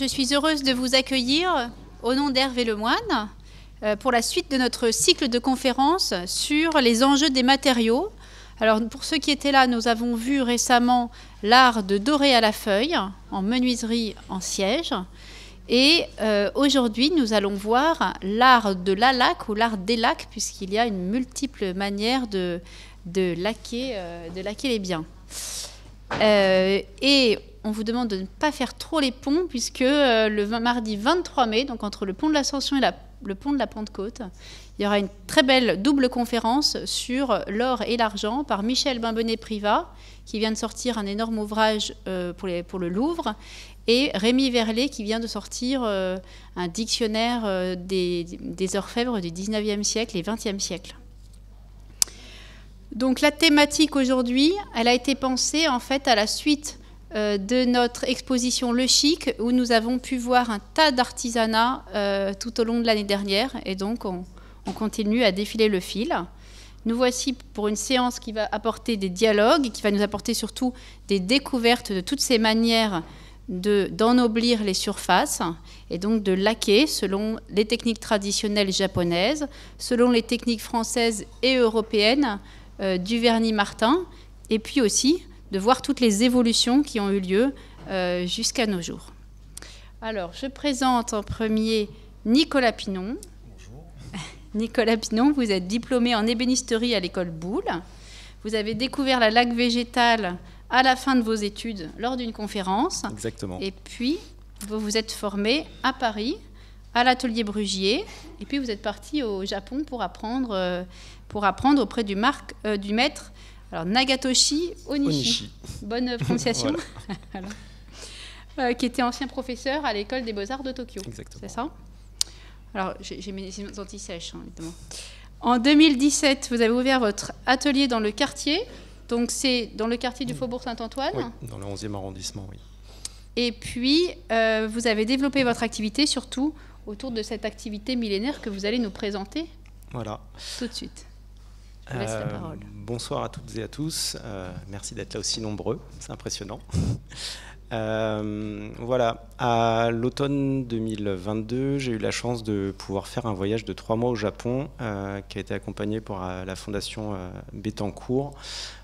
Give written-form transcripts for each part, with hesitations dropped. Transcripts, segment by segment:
suis heureuse de vous accueillir au nom d'Hervé Lemoine pour la suite de notre cycle de conférences sur les enjeux des matériaux. Alors, pour ceux qui étaient là, nous avons vu récemment l'art de dorer à la feuille, en menuiserie en siège. Et aujourd'hui, nous allons voir l'art de la laque ou l'art des laques, puisqu'il y a une multiple manière de laquer les biens. Et on vous demande de ne pas faire trop les ponts, puisque le mardi 23 mai, donc entre le pont de l'Ascension et le pont de la Pentecôte, il y aura une très belle double conférence sur l'or et l'argent par Michel Bimbenet-Privat, qui vient de sortir un énorme ouvrage pour le Louvre, et Rémi Verlet, qui vient de sortir un dictionnaire des orfèvres du 19e siècle et 20e siècle. Donc la thématique aujourd'hui, elle a été pensée en fait à la suite de notre exposition Le Chic, où nous avons pu voir un tas d'artisanat tout au long de l'année dernière, et donc on continue à défiler le fil. Nous voici pour une séance qui va apporter des dialogues, qui va nous apporter surtout des découvertes de toutes ces manières d'ennoblir les surfaces et donc de laquer selon les techniques traditionnelles japonaises, selon les techniques françaises et européennes du vernis Martin, et puis aussi de voir toutes les évolutions qui ont eu lieu jusqu'à nos jours. Alors, je présente en premier Nicolas Pinon. Bonjour. Nicolas Pinon, vous êtes diplômé en ébénisterie à l'école Boulle. Vous avez découvert la laque végétale à la fin de vos études lors d'une conférence. Exactement. Et puis, vous vous êtes formé à Paris, à l'atelier Brugier. Et puis, vous êtes parti au Japon pour apprendre auprès du maître Nagatoshi Onishi. Bonne prononciation. Voilà. Qui était ancien professeur à l'école des Beaux-Arts de Tokyo. Exactement. C'est ça? Alors, j'ai mes anti-sèches, évidemment. En 2017, vous avez ouvert votre atelier dans le quartier. Donc, c'est dans le quartier du Faubourg Saint-Antoine. Oui, dans le 11e arrondissement, oui. Et puis, vous avez développé votre activité, surtout autour de cette activité millénaire que vous allez nous présenter. Voilà. Tout de suite. Je vous laisse la parole. Bonsoir à toutes et à tous. Merci d'être là aussi nombreux. C'est impressionnant. Voilà. À l'automne 2022, j'ai eu la chance de pouvoir faire un voyage de 3 mois au Japon qui a été accompagné par la fondation Bettencourt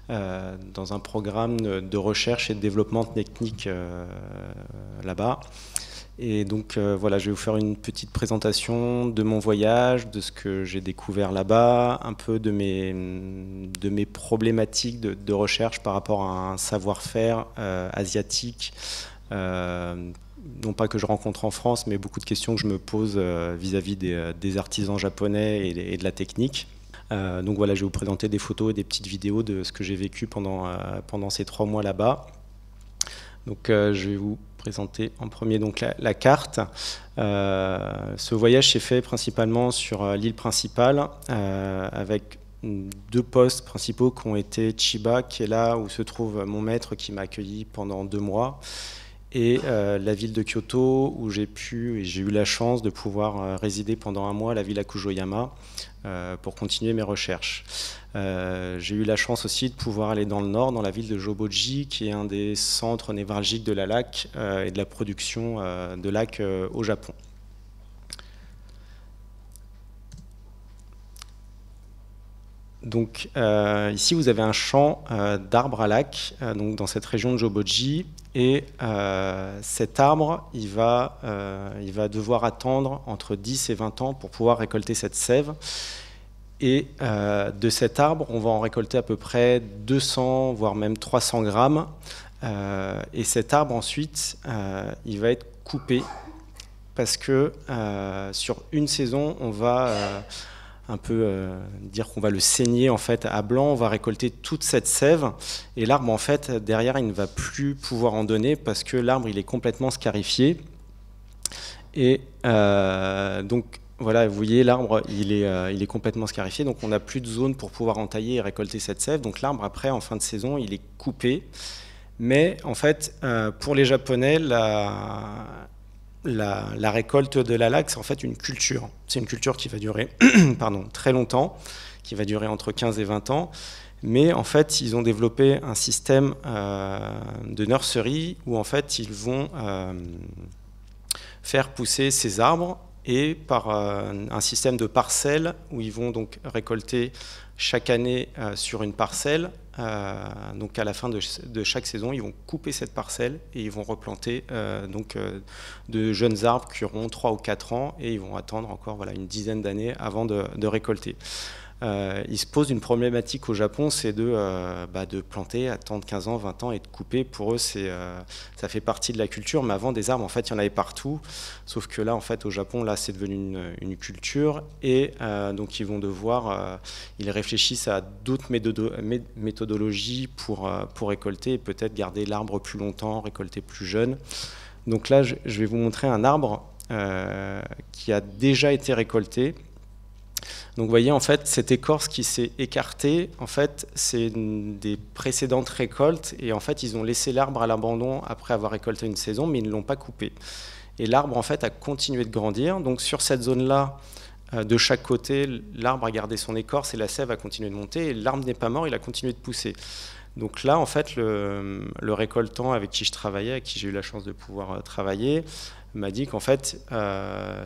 dans un programme de recherche et de développement technique là-bas. Et donc voilà, je vais vous faire une petite présentation de mon voyage, de ce que j'ai découvert là-bas, un peu de mes problématiques de recherche par rapport à un savoir-faire asiatique, non pas que je rencontre en France, mais beaucoup de questions que je me pose vis-à-vis des artisans japonais et de la technique. Donc voilà, je vais vous présenter des photos et des petites vidéos de ce que j'ai vécu pendant ces 3 mois là-bas. Donc je vais vous présenter en premier donc la carte. Ce voyage s'est fait principalement sur l'île principale avec 2 postes principaux qui ont été Chiba, qui est là où se trouve mon maître qui m'a accueilli pendant 2 mois, et la ville de Kyoto où j'ai eu la chance de pouvoir résider pendant 1 mois à la Villa Kujoyama pour continuer mes recherches. J'ai eu la chance aussi de pouvoir aller dans le nord, dans la ville de Joboji, qui est un des centres névralgiques de la laque et de la production de laque au Japon. Donc ici vous avez un champ d'arbres à laque donc dans cette région de Joboji, et cet arbre il va devoir attendre entre 10 et 20 ans pour pouvoir récolter cette sève. Et de cet arbre, on va en récolter à peu près 200, voire même 300 grammes. Et cet arbre, ensuite, il va être coupé parce que sur une saison, on va un peu dire qu'on va le saigner en fait à blanc. On va récolter toute cette sève. Et l'arbre, en fait, derrière, il ne va plus pouvoir en donner parce que l'arbre, il est complètement scarifié. Et donc, voilà, vous voyez, l'arbre, il est complètement scarifié, donc on n'a plus de zone pour pouvoir entailler et récolter cette sève. Donc l'arbre, après, en fin de saison, il est coupé. Mais en fait, pour les Japonais, la récolte de la laque, c'est en fait une culture. C'est une culture qui va durer très longtemps, qui va durer entre 15 et 20 ans. Mais en fait, ils ont développé un système de nursery où en fait, ils vont faire pousser ces arbres et par un système de parcelles où ils vont donc récolter chaque année sur une parcelle. Donc à la fin de chaque saison, ils vont couper cette parcelle et ils vont replanter de jeunes arbres qui auront 3 ou 4 ans et ils vont attendre encore une dizaine d'années avant de récolter. Il se pose une problématique au Japon, c'est de planter, attendre 15 ans, 20 ans et de couper. Pour eux, ça fait partie de la culture, mais avant des arbres, en fait, il y en avait partout. Sauf que là, en fait, au Japon, là, c'est devenu une culture et donc ils vont devoir, ils réfléchissent à d'autres méthodologies pour récolter et peut-être garder l'arbre plus longtemps, récolter plus jeune. Donc là, je vais vous montrer un arbre qui a déjà été récolté. Donc vous voyez, en fait, cette écorce qui s'est écartée, en fait, c'est des précédentes récoltes. Et en fait, ils ont laissé l'arbre à l'abandon après avoir récolté une saison, mais ils ne l'ont pas coupé. Et l'arbre, en fait, a continué de grandir. Donc sur cette zone-là, de chaque côté, l'arbre a gardé son écorce et la sève a continué de monter. Et l'arbre n'est pas mort, il a continué de pousser. Donc là, en fait, le récoltant avec qui je travaillais, avec qui j'ai eu la chance de pouvoir travailler, m'a dit qu'en fait,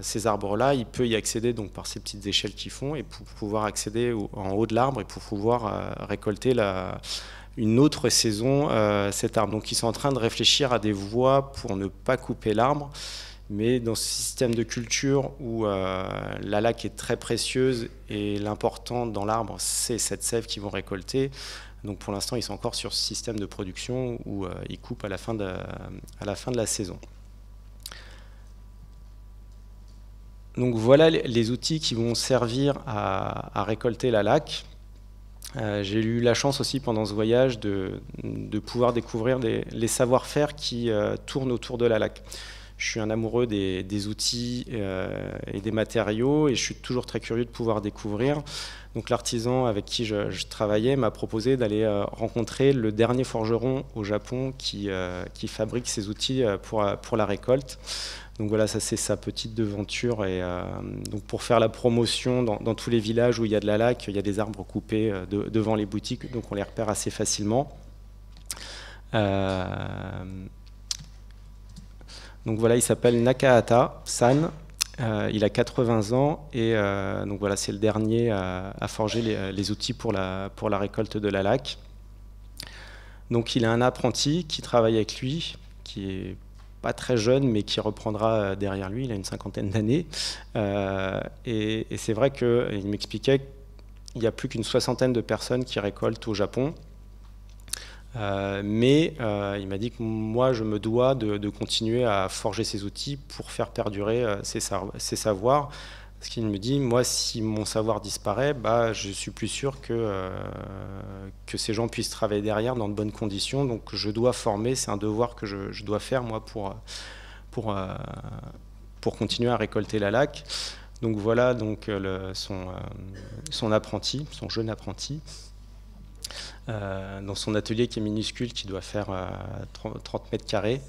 ces arbres-là, il peut y accéder donc, par ces petites échelles qu'ils font et pour pouvoir accéder en haut de l'arbre et pour pouvoir récolter une autre saison cet arbre. Donc ils sont en train de réfléchir à des voies pour ne pas couper l'arbre, mais dans ce système de culture où la laque est très précieuse et l'important dans l'arbre, c'est cette sève qu'ils vont récolter. Donc pour l'instant, ils sont encore sur ce système de production où ils coupent à la fin de la saison. Donc voilà les outils qui vont servir à récolter la laque. J'ai eu la chance aussi pendant ce voyage de pouvoir découvrir les savoir-faire qui tournent autour de la laque. Je suis un amoureux des outils et des matériaux et je suis toujours très curieux de pouvoir découvrir. Donc l'artisan avec qui je travaillais m'a proposé d'aller rencontrer le dernier forgeron au Japon qui fabrique ces outils pour la récolte. Donc voilà, ça c'est sa petite devanture et donc pour faire la promotion dans tous les villages où il y a de la laque, il y a des arbres coupés devant les boutiques, donc on les repère assez facilement. Donc voilà, il s'appelle Nakahata-san, il a 80 ans et donc voilà, c'est le dernier à forger les outils pour la récolte de la laque. Donc il a un apprenti qui travaille avec lui, qui est pas très jeune, mais qui reprendra derrière lui, il a une 50aine d'années. Et c'est vrai qu'il m'expliquait qu'il n'y a plus qu'une 60aine de personnes qui récoltent au Japon. Mais il m'a dit que moi, je me dois de continuer à forger ces outils pour faire perdurer ces savoirs. Parce qu'il me dit, moi, si mon savoir disparaît, je suis plus sûr que ces gens puissent travailler derrière dans de bonnes conditions. Donc je dois former, c'est un devoir que je dois faire, moi, pour continuer à récolter la laque. Donc voilà donc, son apprenti, son jeune apprenti, dans son atelier qui est minuscule, qui doit faire 30 mètres carrés.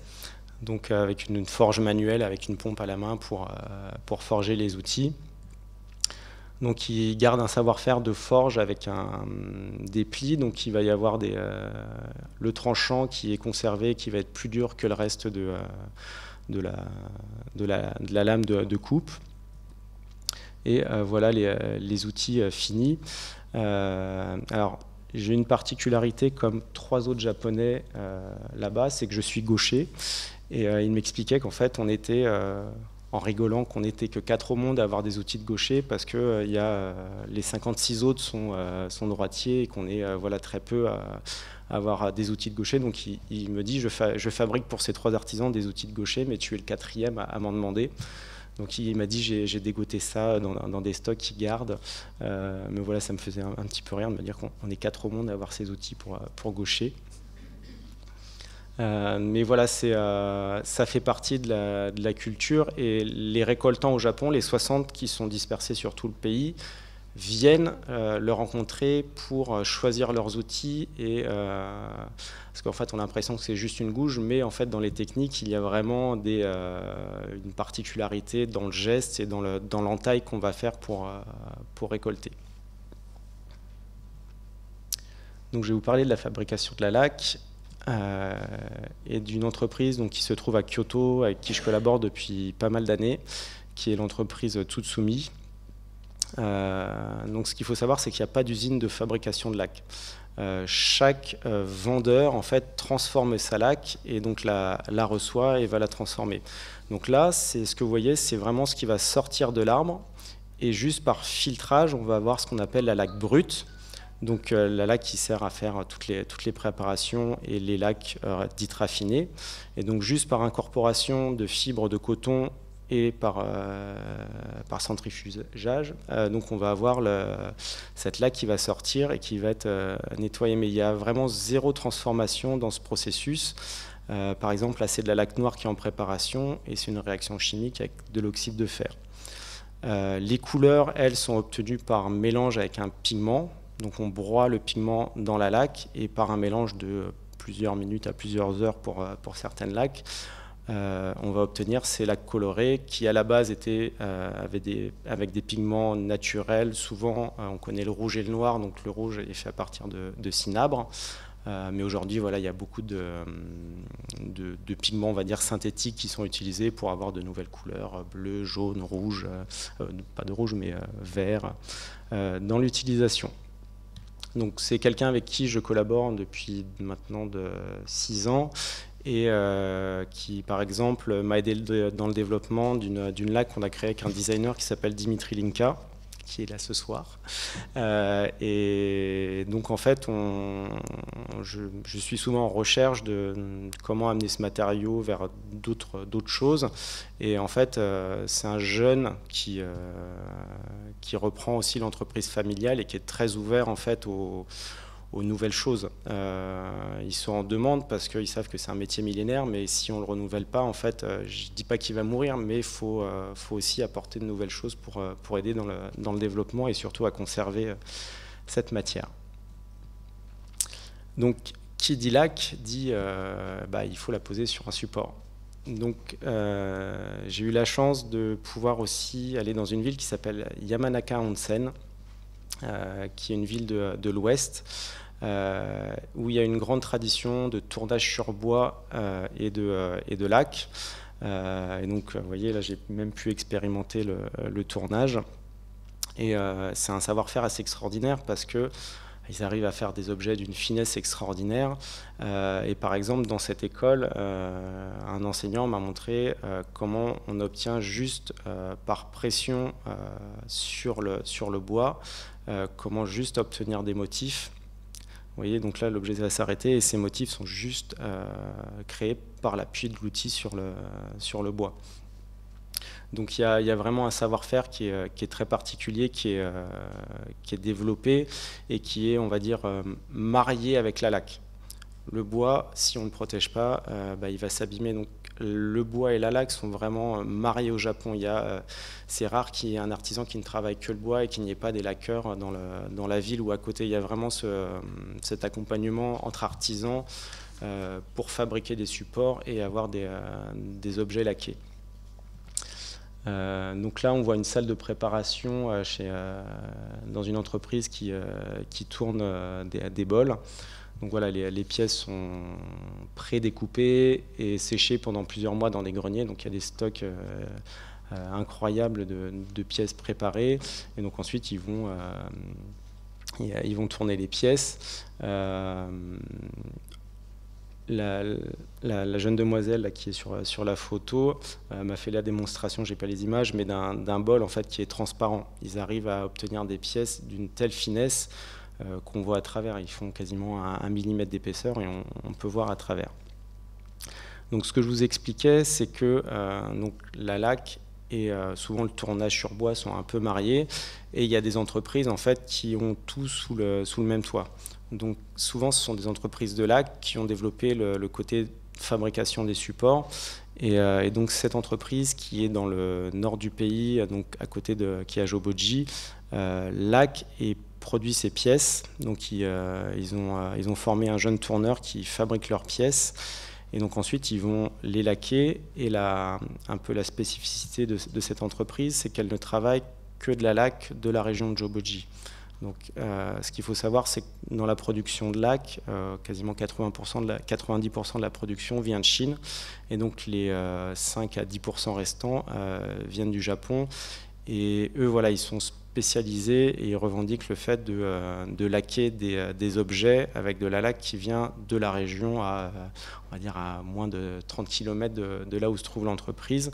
Donc avec une forge manuelle, avec une pompe à la main pour forger les outils. Donc il garde un savoir-faire de forge avec des plis, donc il va y avoir le tranchant qui est conservé, qui va être plus dur que le reste de la lame de coupe. Et voilà les outils finis. Alors j'ai une particularité comme 3 autres Japonais là-bas, c'est que je suis gaucher. Et il m'expliquait qu'en fait, on était, en rigolant, qu'on n'était que 4 au monde à avoir des outils de gaucher parce que les 56 autres sont droitiers et qu'on est très peu à avoir des outils de gaucher. Donc il me dit, je fabrique pour ces 3 artisans des outils de gaucher, mais tu es le 4e à m'en demander. Donc il m'a dit, j'ai dégoté ça dans des stocks qu'ils gardent. Mais voilà, ça me faisait un petit peu rire de me dire qu'on est 4 au monde à avoir ces outils pour gaucher. Mais voilà, ça fait partie de la culture et les récoltants au Japon, les 60 qui sont dispersés sur tout le pays, viennent le rencontrer pour choisir leurs outils parce qu'en fait on a l'impression que c'est juste une gouge, mais en fait dans les techniques il y a vraiment une particularité dans le geste et dans l'entaille qu'on va faire pour récolter. Donc je vais vous parler de la fabrication de la laque. et d'une entreprise donc, qui se trouve à Kyoto, avec qui je collabore depuis pas mal d'années, qui est l'entreprise Tsutsumi. Donc ce qu'il faut savoir, c'est qu'il n'y a pas d'usine de fabrication de lac. Chaque vendeur en fait transforme sa laque et donc la reçoit et va la transformer. Donc là, c'est ce que vous voyez, c'est vraiment ce qui va sortir de l'arbre, et juste par filtrage, on va avoir ce qu'on appelle la laque brute. Donc la laque qui sert à faire toutes les préparations et les laques dites raffinées. Et donc juste par incorporation de fibres de coton et par centrifugage, donc on va avoir cette laque qui va sortir et qui va être nettoyée. Mais il y a vraiment zéro transformation dans ce processus. Par exemple, là c'est de la laque noire qui est en préparation et c'est une réaction chimique avec de l'oxyde de fer. Les couleurs, elles, sont obtenues par mélange avec un pigment. Donc on broie le pigment dans la laque et par un mélange de plusieurs minutes à plusieurs heures pour certaines laques, on va obtenir ces laques colorées qui à la base étaient avec des pigments naturels. Souvent on connaît le rouge et le noir, donc le rouge est fait à partir de cinabre. Mais aujourd'hui, voilà, il y a beaucoup de pigments, on va dire, synthétiques qui sont utilisés pour avoir de nouvelles couleurs, bleu, jaune, rouge, pas de rouge, mais vert, dans l'utilisation. Donc c'est quelqu'un avec qui je collabore depuis maintenant 6 ans et qui, par exemple, m'a aidé dans le développement d'une laque qu'on a créée avec un designer qui s'appelle Dimitri Linka, qui est là ce soir. Et donc en fait, je suis souvent en recherche de comment amener ce matériau vers d'autres choses. Et en fait, c'est un jeune qui reprend aussi l'entreprise familiale et qui est très ouvert en fait aux nouvelles choses. Ils sont en demande parce qu'ils savent que c'est un métier millénaire, mais si on ne le renouvelle pas, en fait, je ne dis pas qu'il va mourir, mais il faut aussi apporter de nouvelles choses pour aider dans le développement et surtout à conserver cette matière. Donc, qui dit laque dit il faut la poser sur un support. Donc, j'ai eu la chance de pouvoir aussi aller dans une ville qui s'appelle Yamanaka Onsen, qui est une ville de l'Ouest, où il y a une grande tradition de tournage sur bois et de lac. Et donc, vous voyez, là, j'ai même pu expérimenter le tournage. Et c'est un savoir-faire assez extraordinaire parce que ils arrivent à faire des objets d'une finesse extraordinaire. Et par exemple, dans cette école, un enseignant m'a montré comment on obtient juste par pression sur le bois, comment juste obtenir des motifs. Vous voyez, donc là, l'objet va s'arrêter et ces motifs sont juste créés par l'appui de l'outil sur le bois. Donc il y a vraiment un savoir-faire qui est très particulier, qui est développé et qui est, on va dire, marié avec la laque. Le bois, si on ne le protège pas, il va s'abîmer. Donc le bois et la laque sont vraiment mariés au Japon. C'est rare qu'il y ait un artisan qui ne travaille que le bois et qu'il n'y ait pas des laqueurs dans la ville ou à côté. Il y a vraiment cet accompagnement entre artisans pour fabriquer des supports et avoir des objets laqués. Donc là, on voit une salle de préparation dans une entreprise qui tourne des bols. Donc voilà, les pièces sont prédécoupées et séchées pendant plusieurs mois dans des greniers. Donc il y a des stocks incroyables de pièces préparées. Et donc ensuite, ils vont tourner les pièces. La jeune demoiselle là, qui est sur la photo m'a fait la démonstration, j'ai pas les images, mais d'un bol en fait qui est transparent. Ils arrivent à obtenir des pièces d'une telle finesse qu'on voit à travers. Ils font quasiment 1 millimètre d'épaisseur et on peut voir à travers. Donc ce que je vous expliquais, c'est que donc, la laque et souvent le tournage sur bois sont un peu mariés, et il y a des entreprises en fait qui ont tout sous le même toit. Donc souvent ce sont des entreprises de laque qui ont développé le côté fabrication des supports, et donc cette entreprise qui est dans le nord du pays, donc à côté qui est à Joboji, laque et produit ces pièces. Donc ils ont formé un jeune tourneur qui fabrique leurs pièces. Et donc ensuite, ils vont les laquer. Et un peu la spécificité de cette entreprise, c'est qu'elle ne travaille que de la laque de la région de Joboji. Donc, ce qu'il faut savoir, c'est que dans la production de lac, quasiment 90% de la production vient de Chine, et donc les 5 à 10% restants viennent du Japon. Et eux, voilà, ils sont spécialisés et ils revendiquent le fait de laquer des objets avec de la laque qui vient de la région on va dire à moins de 30 km de là où se trouve l'entreprise.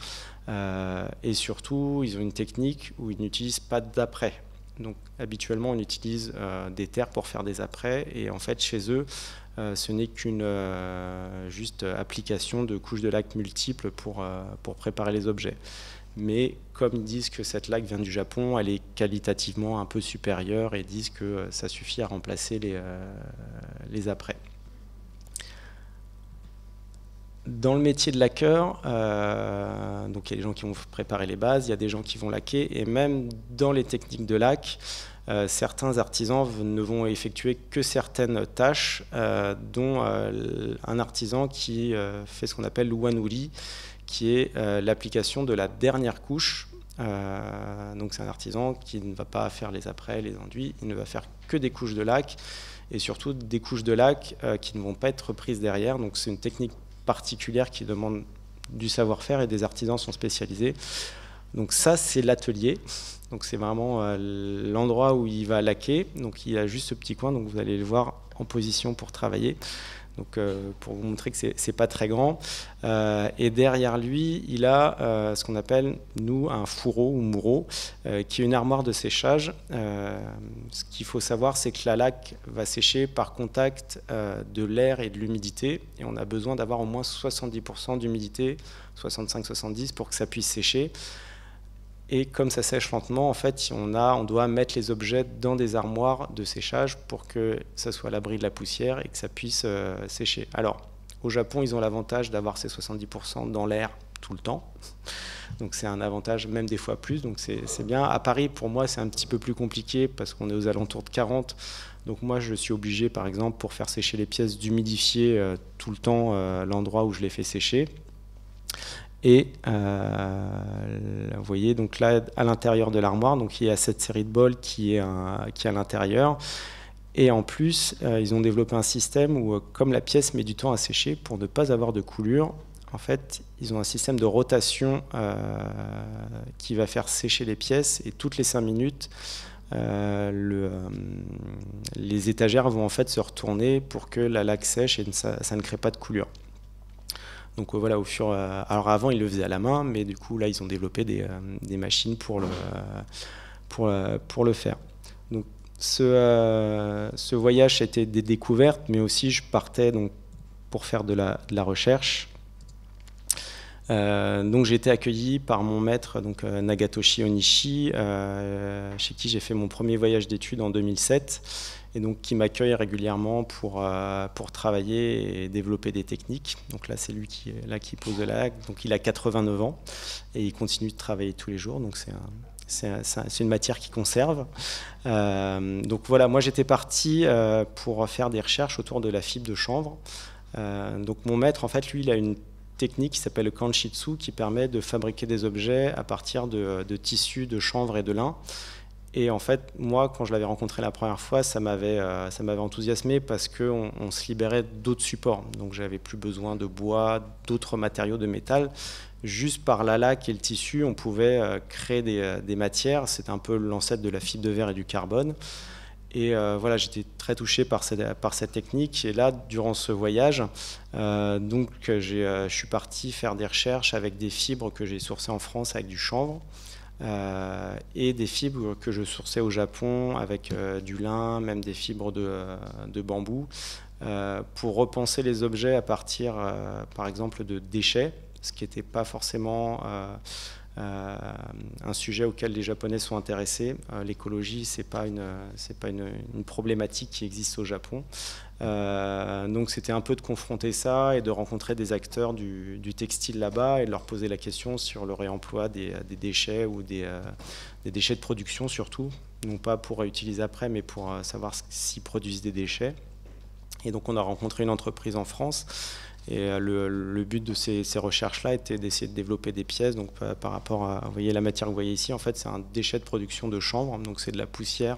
Et surtout, ils ont une technique où ils n'utilisent pas d'apprêt. Donc habituellement, on utilise des terres pour faire des apprêts, et en fait, chez eux, ce n'est qu'une juste application de couches de laque multiples pour préparer les objets. Mais comme ils disent que cette laque vient du Japon, elle est qualitativement un peu supérieure, et disent que ça suffit à remplacer les apprêts. Dans le métier de laqueur, donc il y a des gens qui vont préparer les bases, il y a des gens qui vont laquer, et même dans les techniques de laque, certains artisans ne vont effectuer que certaines tâches, dont un artisan qui fait ce qu'on appelle l'uwanuri, qui est l'application de la dernière couche. Donc c'est un artisan qui ne va pas faire les apprêts, les enduits, il ne va faire que des couches de laque, et surtout des couches de laque qui ne vont pas être reprises derrière. Donc c'est une technique particulière qui demande du savoir-faire, et des artisans sont spécialisés. Donc ça, c'est l'atelier. Donc c'est vraiment l'endroit où il va laquer. Donc il a juste ce petit coin, donc vous allez le voir en position pour travailler. Donc pour vous montrer que c'est pas très grand. Et derrière lui, il a ce qu'on appelle, nous, un fourreau ou moureau, qui est une armoire de séchage. Ce qu'il faut savoir, c'est que la laque va sécher par contact de l'air et de l'humidité, et on a besoin d'avoir au moins 70% d'humidité, 65-70, pour que ça puisse sécher. Et comme ça sèche lentement, en fait, on doit mettre les objets dans des armoires de séchage pour que ça soit à l'abri de la poussière et que ça puisse sécher. Alors, au Japon, ils ont l'avantage d'avoir ces 70% dans l'air tout le temps. Donc c'est un avantage, même des fois plus, donc c'est bien. À Paris, pour moi, c'est un petit peu plus compliqué parce qu'on est aux alentours de 40. Donc moi, je suis obligé, par exemple, pour faire sécher les pièces, d'humidifier tout le temps l'endroit où je les fais sécher. Et vous voyez, donc là, à l'intérieur de l'armoire, donc il y a cette série de bols qui est à l'intérieur. Et en plus, ils ont développé un système où, comme la pièce met du temps à sécher, pour ne pas avoir de coulure, en fait, ils ont un système de rotation qui va faire sécher les pièces, et toutes les 5 minutes, les étagères vont en fait se retourner pour que la laque sèche et ça ne crée pas de coulure. Donc voilà, alors avant ils le faisaient à la main, mais du coup là ils ont développé des machines pour le faire. Donc ce voyage c'était des découvertes, mais aussi je partais donc pour faire de la recherche. Donc j'ai été accueilli par mon maître, donc Nagatoshi Onishi, chez qui j'ai fait mon premier voyage d'études en 2007, et donc qui m'accueille régulièrement pour travailler et développer des techniques. Donc là c'est lui qui pose de la laque. Donc il a 89 ans et il continue de travailler tous les jours. Donc c'est une matière qui conserve. Donc voilà, moi j'étais parti pour faire des recherches autour de la fibre de chanvre. Donc mon maître, en fait, lui, il a une technique qui s'appelle le kanshitsu, qui permet de fabriquer des objets à partir de tissus de chanvre et de lin. Et en fait, moi, quand je l'avais rencontré la première fois, ça m'avait enthousiasmé parce qu'on se libérait d'autres supports. Donc j'avais plus besoin de bois, d'autres matériaux de métal. Juste par la laque et le tissu, on pouvait créer des matières. C'est un peu l'ancêtre de la fibre de verre et du carbone. Et voilà, j'étais très touché par cette technique. Et là, durant ce voyage, je suis parti faire des recherches avec des fibres que j'ai sourcées en France avec du chanvre, et des fibres que je sourçais au Japon avec du lin, même des fibres de bambou, pour repenser les objets à partir, par exemple, de déchets, ce qui n'était pas forcément un sujet auquel les Japonais sont intéressés. L'écologie, c'est pas une problématique qui existe au Japon. Donc c'était un peu de confronter ça et de rencontrer des acteurs du textile là-bas et de leur poser la question sur le réemploi des déchets ou des déchets de production surtout, non pas pour réutiliser après, mais pour savoir s'ils produisent des déchets. Et donc on a rencontré une entreprise en France le but de ces recherches-là était d'essayer de développer des pièces. Donc par rapport à, vous voyez la matière que vous voyez ici, en fait c'est un déchet de production de chanvre, donc c'est de la poussière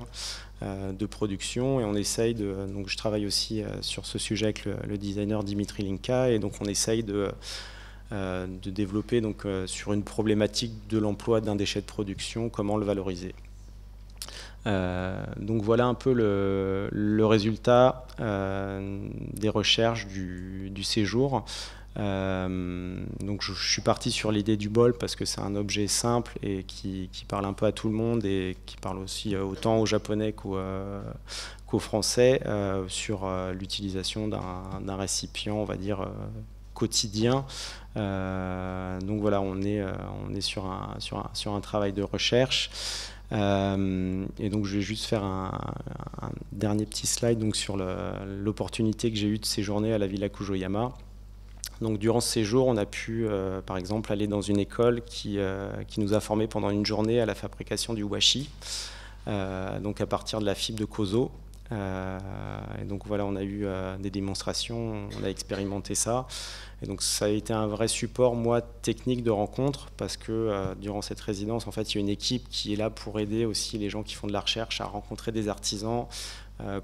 de production, et on essaye donc je travaille aussi sur ce sujet avec le designer Dimitri Linka, et donc on essaye de développer donc, sur une problématique de l'emploi d'un déchet de production, comment le valoriser. Donc voilà un peu le résultat des recherches du séjour. Donc je suis parti sur l'idée du bol parce que c'est un objet simple et qui parle un peu à tout le monde et qui parle aussi autant aux Japonais qu'aux Français sur l'utilisation d'un récipient, on va dire, quotidien. Donc voilà, on est sur un travail de recherche. Et donc je vais juste faire un dernier petit slide donc, sur l'opportunité que j'ai eue de séjourner à la Villa Kujoyama. Donc durant ce séjour, on a pu par exemple aller dans une école qui nous a formés pendant une journée à la fabrication du washi, donc à partir de la fibre de kozo. Et donc voilà, on a eu des démonstrations, on a expérimenté ça. Et donc ça a été un vrai support, moi, technique de rencontre, parce que durant cette résidence, en fait, il y a une équipe qui est là pour aider aussi les gens qui font de la recherche à rencontrer des artisans,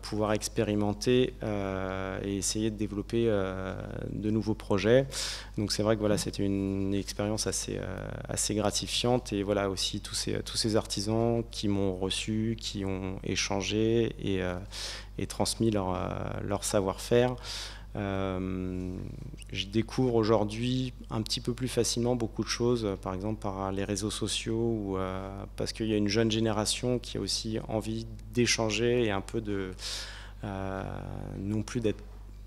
pouvoir expérimenter et essayer de développer de nouveaux projets. Donc c'est vrai que voilà, c'était une expérience assez gratifiante, et voilà aussi tous ces artisans qui m'ont reçu, qui ont échangé et transmis leur savoir-faire. Je découvre aujourd'hui un petit peu plus facilement beaucoup de choses, par exemple par les réseaux sociaux, ou parce qu'il y a une jeune génération qui a aussi envie d'échanger et un peu non plus d'être,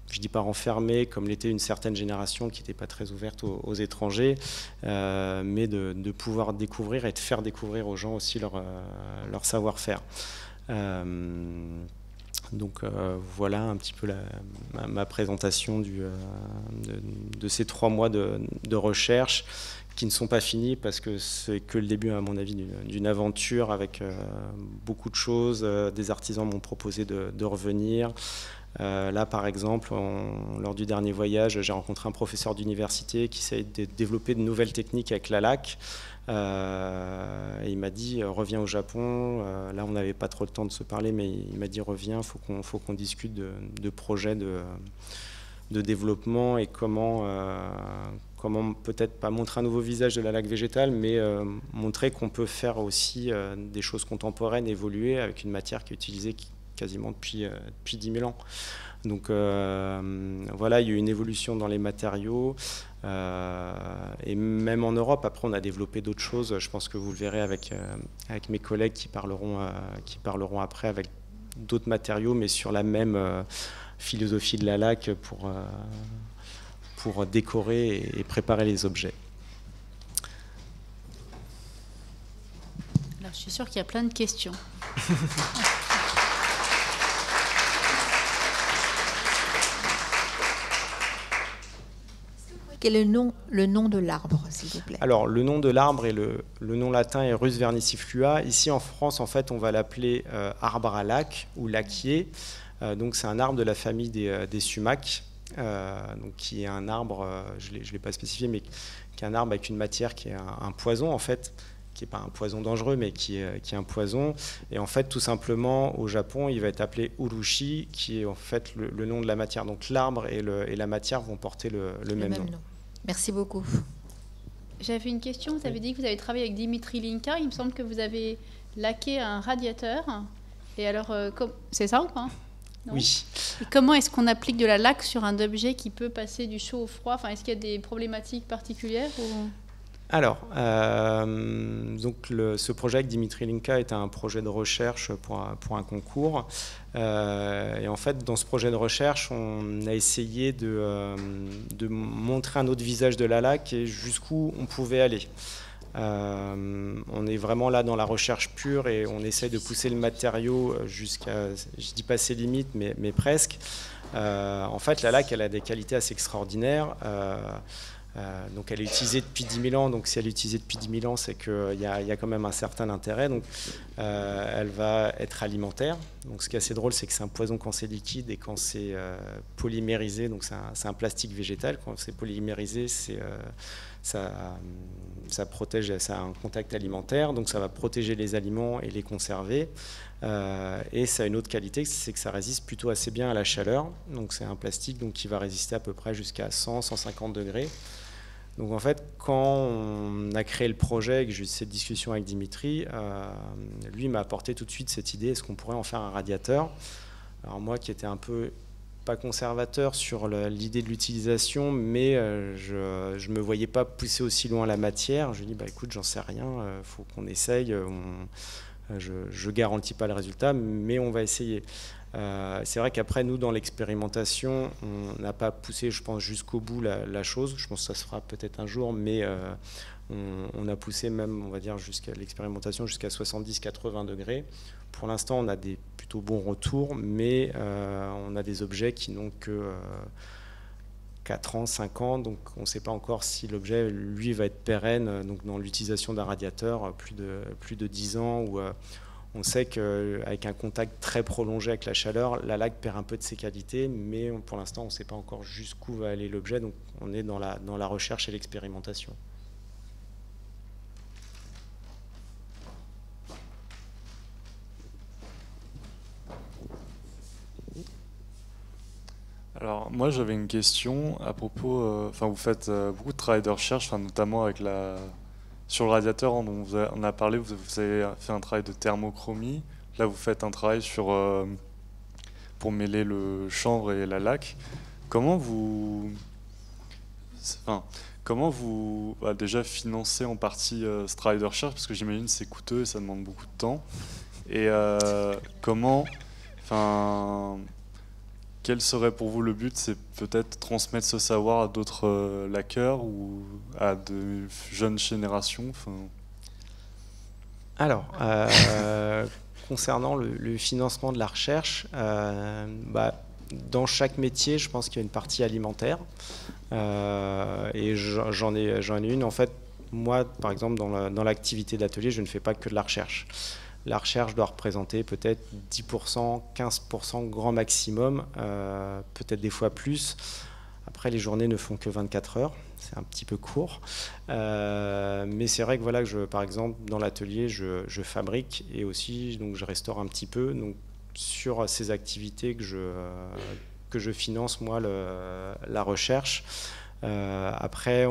je dis pas renfermée comme l'était une certaine génération qui n'était pas très ouverte aux étrangers, mais de pouvoir découvrir et de faire découvrir aux gens aussi leur savoir-faire. Donc voilà un petit peu ma présentation de ces 3 mois de recherche qui ne sont pas finis parce que c'est que le début, à mon avis, d'une aventure avec beaucoup de choses. Des artisans m'ont proposé de revenir. Là, par exemple, lors du dernier voyage, j'ai rencontré un professeur d'université qui essaye de développer de nouvelles techniques avec la laque. Et il m'a dit reviens au Japon. Là on n'avait pas trop le temps de se parler, mais il m'a dit reviens, faut qu'on discute de projets de développement et comment peut-être pas montrer un nouveau visage de la laque végétale, mais montrer qu'on peut faire aussi des choses contemporaines, évoluer avec une matière qui est utilisée quasiment depuis 10 000 ans. Donc voilà, il y a eu une évolution dans les matériaux, et même en Europe, après on a développé d'autres choses, je pense que vous le verrez avec mes collègues qui parleront après avec d'autres matériaux, mais sur la même philosophie de la laque pour décorer et préparer les objets. Alors, je suis sûre qu'il y a plein de questions. Quel est le nom de l'arbre, s'il vous plaît? Alors, le nom de l'arbre, le nom latin est Rhus verniciflua. Ici, en France, en fait, on va l'appeler arbre à laque ou laquier. Donc, c'est un arbre de la famille des sumacs, donc, qui est un arbre, je ne l'ai pas spécifié, mais qui est un arbre avec une matière qui est un poison, en fait, qui n'est pas un poison dangereux, mais qui est un poison. Et en fait, tout simplement, au Japon, il va être appelé urushi, qui est en fait le nom de la matière. Donc, l'arbre et la matière vont porter le même nom. Merci beaucoup. J'avais une question. Vous avez dit que vous avez travaillé avec Dimitri Linka. Il me semble que vous avez laqué un radiateur. Et alors, c'est ça ou pas? Non? Oui. Et comment est-ce qu'on applique de la laque sur un objet qui peut passer du chaud au froid? Enfin, est-ce qu'il y a des problématiques particulières ou... Alors, donc ce projet avec Dimitri Linka était un projet de recherche pour un concours. Et en fait, dans ce projet de recherche, on a essayé de montrer un autre visage de la laque et jusqu'où on pouvait aller. On est vraiment là dans la recherche pure et on essaye de pousser le matériau jusqu'à, je dis pas ses limites, mais presque. En fait, la laque, elle a des qualités assez extraordinaires. Donc elle est utilisée depuis 10 000 ans, donc si elle est utilisée depuis 10 000 ans, c'est qu'il y a quand même un certain intérêt. Donc elle va être alimentaire. Donc ce qui est assez drôle, c'est que c'est un poison quand c'est liquide et quand c'est polymérisé, donc c'est un plastique végétal. Quand c'est polymérisé, ça protège, ça a un contact alimentaire, donc ça va protéger les aliments et les conserver. Et ça a une autre qualité, c'est que ça résiste plutôt assez bien à la chaleur. Donc c'est un plastique donc, qui va résister à peu près jusqu'à 100-150 degrés. Donc en fait, quand on a créé le projet et que j'ai eu cette discussion avec Dimitri, lui m'a apporté tout de suite cette idée, est-ce qu'on pourrait en faire un radiateur? Alors moi qui étais un peu pas conservateur sur l'idée de l'utilisation, mais je ne me voyais pas pousser aussi loin la matière. Je lui ai dit, écoute, j'en sais rien, faut qu'on essaye. Je ne garantis pas le résultat, mais on va essayer. C'est vrai qu'après, nous, dans l'expérimentation, on n'a pas poussé, je pense, jusqu'au bout la chose. Je pense que ça se fera peut-être un jour, mais on a poussé même, on va dire, jusqu'à l'expérimentation jusqu'à 70-80 degrés. Pour l'instant, on a des plutôt bons retours, mais on a des objets qui n'ont que 4 ans, 5 ans, donc on ne sait pas encore si l'objet, lui, va être pérenne donc dans l'utilisation d'un radiateur plus de 10 ans, où on sait qu'avec un contact très prolongé avec la chaleur, la laque perd un peu de ses qualités, mais pour l'instant, on ne sait pas encore jusqu'où va aller l'objet, donc on est dans la recherche et l'expérimentation. Alors moi j'avais une question à propos, vous faites beaucoup de travail de recherche, notamment avec sur le radiateur dont on a parlé, vous avez fait un travail de thermochromie, là vous faites un travail pour mêler le chanvre et la laque. Comment vous déjà financez en partie ce travail de recherche, parce que j'imagine que c'est coûteux et ça demande beaucoup de temps, et quel serait pour vous le but? C'est peut-être transmettre ce savoir à d'autres laqueurs ou à de jeunes générations? Alors, concernant le financement de la recherche, dans chaque métier, je pense qu'il y a une partie alimentaire. Et j'en ai une. En fait, moi, par exemple, dans l'activité d'atelier, je ne fais pas que de la recherche. La recherche doit représenter peut-être 10%, 15% grand maximum, peut-être des fois plus. Après, les journées ne font que 24 heures, c'est un petit peu court. Mais c'est vrai que par exemple, dans l'atelier, je fabrique et aussi donc, je restaure un petit peu. Donc, sur ces activités que je finance, moi, la recherche. Après,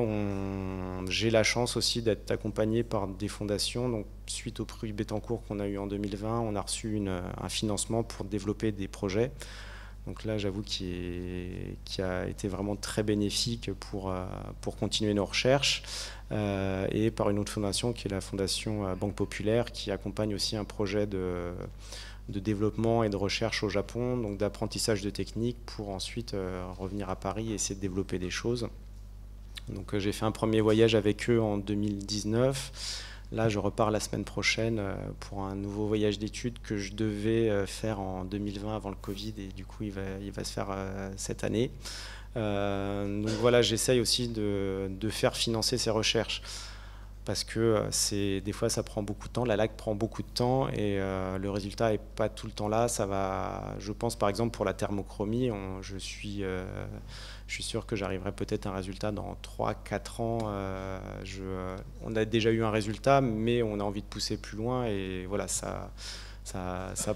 j'ai la chance aussi d'être accompagné par des fondations. Donc, suite au prix Bettencourt qu'on a eu en 2020, on a reçu un financement pour développer des projets. Donc là, j'avoue qui a été vraiment très bénéfique pour continuer nos recherches. Et par une autre fondation qui est la fondation Banque Populaire, qui accompagne aussi un projet de développement et de recherche au Japon, donc d'apprentissage de techniques pour ensuite revenir à Paris et essayer de développer des choses. Donc j'ai fait un premier voyage avec eux en 2019. Là, je repars la semaine prochaine pour un nouveau voyage d'études que je devais faire en 2020 avant le Covid, et du coup, il va se faire cette année. Donc voilà, j'essaye aussi de faire financer ces recherches, parce que des fois ça prend beaucoup de temps, la laque prend beaucoup de temps et le résultat n'est pas tout le temps là. Je pense par exemple pour la thermochromie, je suis sûr que j'arriverai peut-être à un résultat dans 3-4 ans. On a déjà eu un résultat, mais on a envie de pousser plus loin, et voilà, ça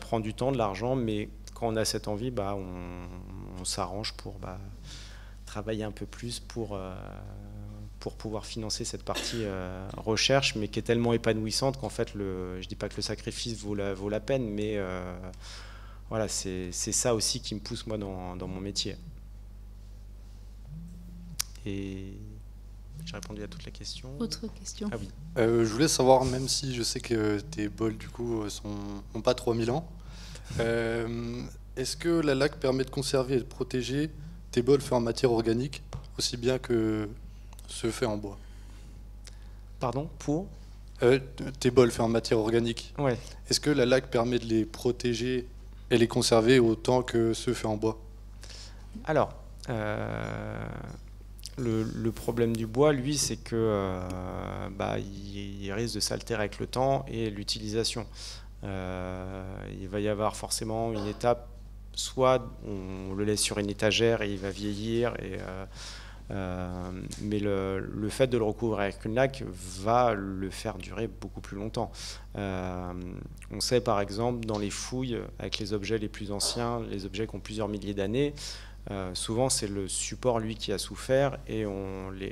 prend du temps, de l'argent, mais quand on a cette envie, on s'arrange pour travailler un peu plus pour pouvoir financer cette partie recherche, mais qui est tellement épanouissante qu'en fait, je dis pas que le sacrifice vaut la peine, mais voilà, c'est ça aussi qui me pousse moi dans mon métier. Et j'ai répondu à toutes les questions. Autre question? Ah oui. Je voulais savoir, même si je sais que tes bols du coup n'ont pas 3000 ans, est-ce que la laque permet de conserver et de protéger tes bols faits en matière organique aussi bien que ceux faits en bois? Pardon, pour tes bols faits en matière organique. Ouais. Est-ce que la laque permet de les protéger et les conserver autant que ceux faits en bois? Alors, Le problème du bois, lui, c'est que il risque de s'altérer avec le temps et l'utilisation. Il va y avoir forcément une étape, soit on le laisse sur une étagère et il va vieillir, mais le fait de le recouvrir avec une laque va le faire durer beaucoup plus longtemps. On sait par exemple dans les fouilles, avec les objets les plus anciens, les objets qui ont plusieurs milliers d'années, souvent c'est le support lui qui a souffert, et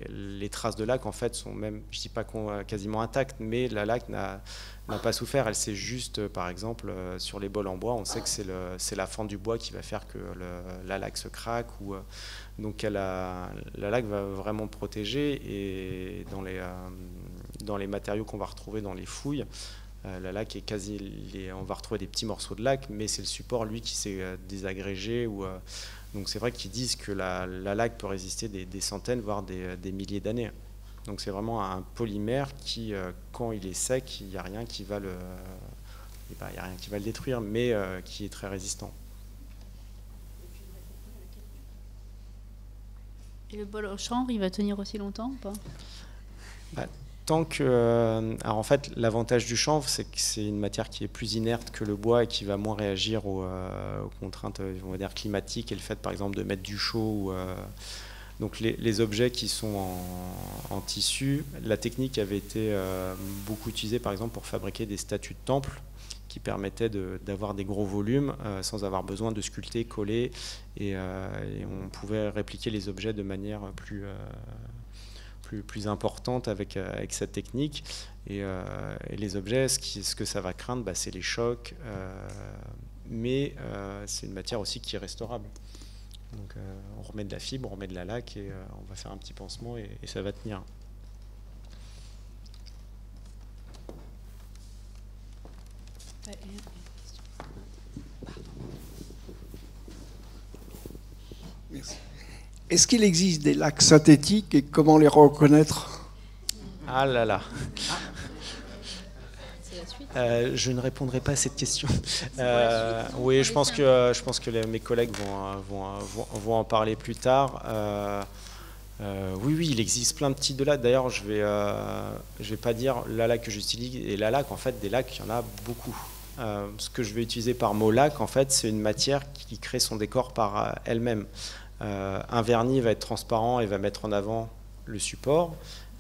les traces de laque en fait sont même, je dis pas quasiment intactes, mais la laque n'a pas souffert. Elle s'est juste, par exemple, sur les bols en bois, on sait que c'est la fente du bois qui va faire que la laque se craque. Donc la laque va vraiment protéger, et dans les matériaux qu'on va retrouver dans les fouilles, la laque est on va retrouver des petits morceaux de laque, mais c'est le support lui qui s'est désagrégé. Donc c'est vrai qu'ils disent que la laque peut résister des centaines, voire des milliers d'années. Donc c'est vraiment un polymère qui, quand il est sec, il n'y a rien qui va le détruire, mais qui est très résistant. Et le bol au chanvre, il va tenir aussi longtemps ou pas? Tant que, alors en fait, l'avantage du chanvre, c'est que c'est une matière qui est plus inerte que le bois et qui va moins réagir aux contraintes, on va dire, climatiques, et le fait, par exemple, de mettre du chaud. Donc les objets qui sont en tissu, la technique avait été beaucoup utilisée, par exemple, pour fabriquer des statues de temple qui permettaient d'avoir des gros volumes sans avoir besoin de sculpter, coller, et on pouvait répliquer les objets de manière plus importante avec cette technique. Et les objets, ce que ça va craindre, c'est les chocs, mais c'est une matière aussi qui est restaurable. Donc on remet de la fibre, on remet de la laque, et on va faire un petit pansement, et ça va tenir. Merci. Est-ce qu'il existe des lacs synthétiques et comment les reconnaître? Ah là là. Je ne répondrai pas à cette question. Oui, je pense que mes collègues vont en parler plus tard. Oui, il existe plein de types de lacs. D'ailleurs, je vais pas dire la laque que j'utilise et la laque. En fait, des lacs, il y en a beaucoup. Ce que je vais utiliser par mot laque, en fait, c'est une matière qui crée son décor par elle-même. Un vernis va être transparent et va mettre en avant le support,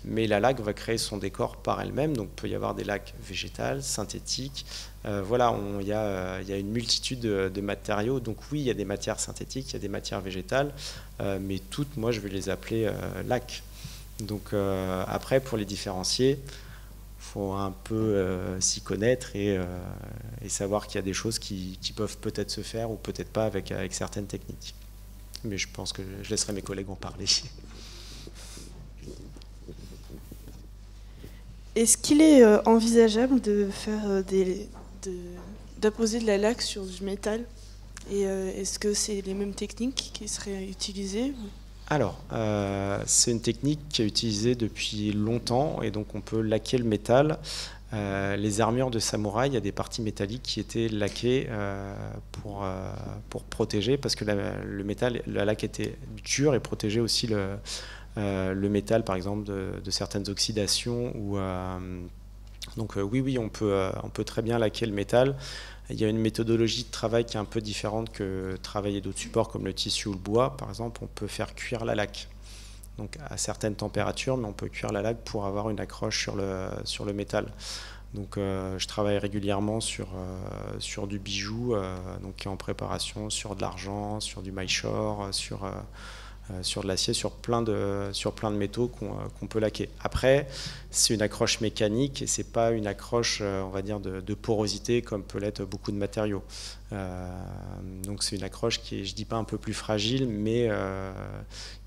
mais la laque va créer son décor par elle-même. Donc il peut y avoir des laques végétales, synthétiques. Voilà, il y a une multitude de matériaux. Donc oui, il y a des matières synthétiques, il y a des matières végétales, mais toutes, moi, je vais les appeler laques. Donc après, pour les différencier, il faut un peu s'y connaître et savoir qu'il y a des choses qui peuvent peut-être se faire ou peut-être pas avec certaines techniques. Mais je pense que je laisserai mes collègues en parler. Est-ce qu'il est envisageable de faire d'apposer de la laque sur du métal? Et est-ce que c'est les mêmes techniques qui seraient utilisées? Alors, c'est une technique qui est utilisée depuis longtemps, et donc on peut laquer le métal. Les armures de samouraï, il y a des parties métalliques qui étaient laquées pour protéger, parce que la laque était dure et protégeait aussi le métal, par exemple, de certaines oxydations. Donc oui, on peut très bien laquer le métal. Il y a une méthodologie de travail qui est un peu différente que travailler d'autres supports comme le tissu ou le bois. Par exemple, on peut faire cuire la laque, donc à certaines températures, mais on peut cuire la laque pour avoir une accroche sur le métal. Donc je travaille régulièrement sur du bijou, donc qui est en préparation, sur de l'argent, sur du maillechort, sur de l'acier, sur plein de métaux qu'on peut laquer. Après, c'est une accroche mécanique et c'est pas une accroche, on va dire, de porosité comme peut l'être beaucoup de matériaux. Donc c'est une accroche qui est, je dis pas un peu plus fragile, mais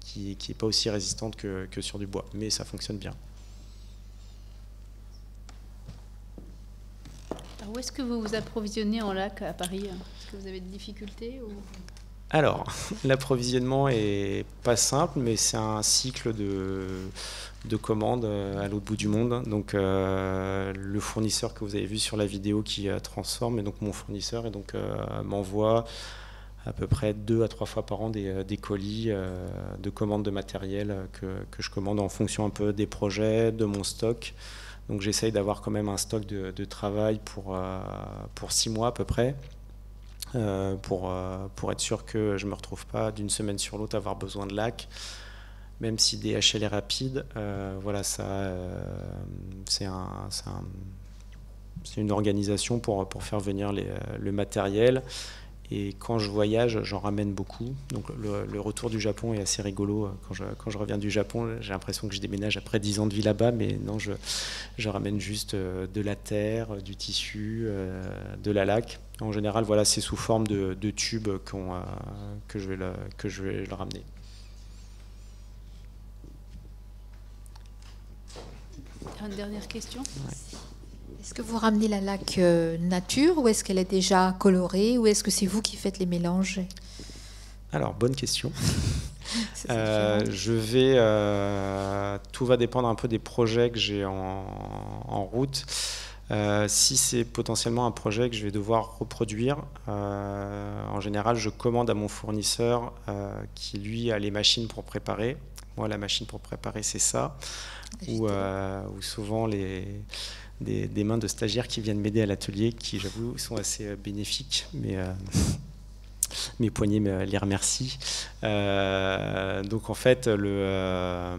qui n'est pas aussi résistante que sur du bois. Mais ça fonctionne bien. Alors, où est-ce que vous vous approvisionnez en laque à Paris? Est-ce que vous avez des difficultés ou... Alors, l'approvisionnement est pas simple, mais c'est un cycle de commandes à l'autre bout du monde. Donc, le fournisseur que vous avez vu sur la vidéo qui transforme, et donc mon fournisseur, et donc m'envoie à peu près 2 à 3 fois par an des colis de commandes de matériel que je commande en fonction un peu des projets, de mon stock. Donc j'essaye d'avoir quand même un stock de travail pour 6 mois à peu près, pour être sûr que je ne me retrouve pas d'une semaine sur l'autre à avoir besoin de lac. Même si DHL est rapide, voilà, ça, c'est une organisation pour faire venir le matériel. Et quand je voyage, j'en ramène beaucoup. Donc le retour du Japon est assez rigolo. Quand je reviens du Japon, j'ai l'impression que je déménage après 10 ans de vie là-bas, mais non, je ramène juste de la terre, du tissu, de la laque. En général, voilà, c'est sous forme de tubes que je vais le ramener. Une dernière question. Ouais. Est-ce que vous ramenez la laque nature ou est-ce qu'elle est déjà colorée ou est-ce que c'est vous qui faites les mélanges? Alors, bonne question. Tout va dépendre un peu des projets que j'ai en route. Si c'est potentiellement un projet que je vais devoir reproduire, en général, je commande à mon fournisseur qui, lui, a les machines pour préparer. Moi, la machine pour préparer, c'est ça. Ou souvent des mains de stagiaires qui viennent m'aider à l'atelier, qui, j'avoue, sont assez bénéfiques, mais mes poignets les remercient. Donc en fait, voilà,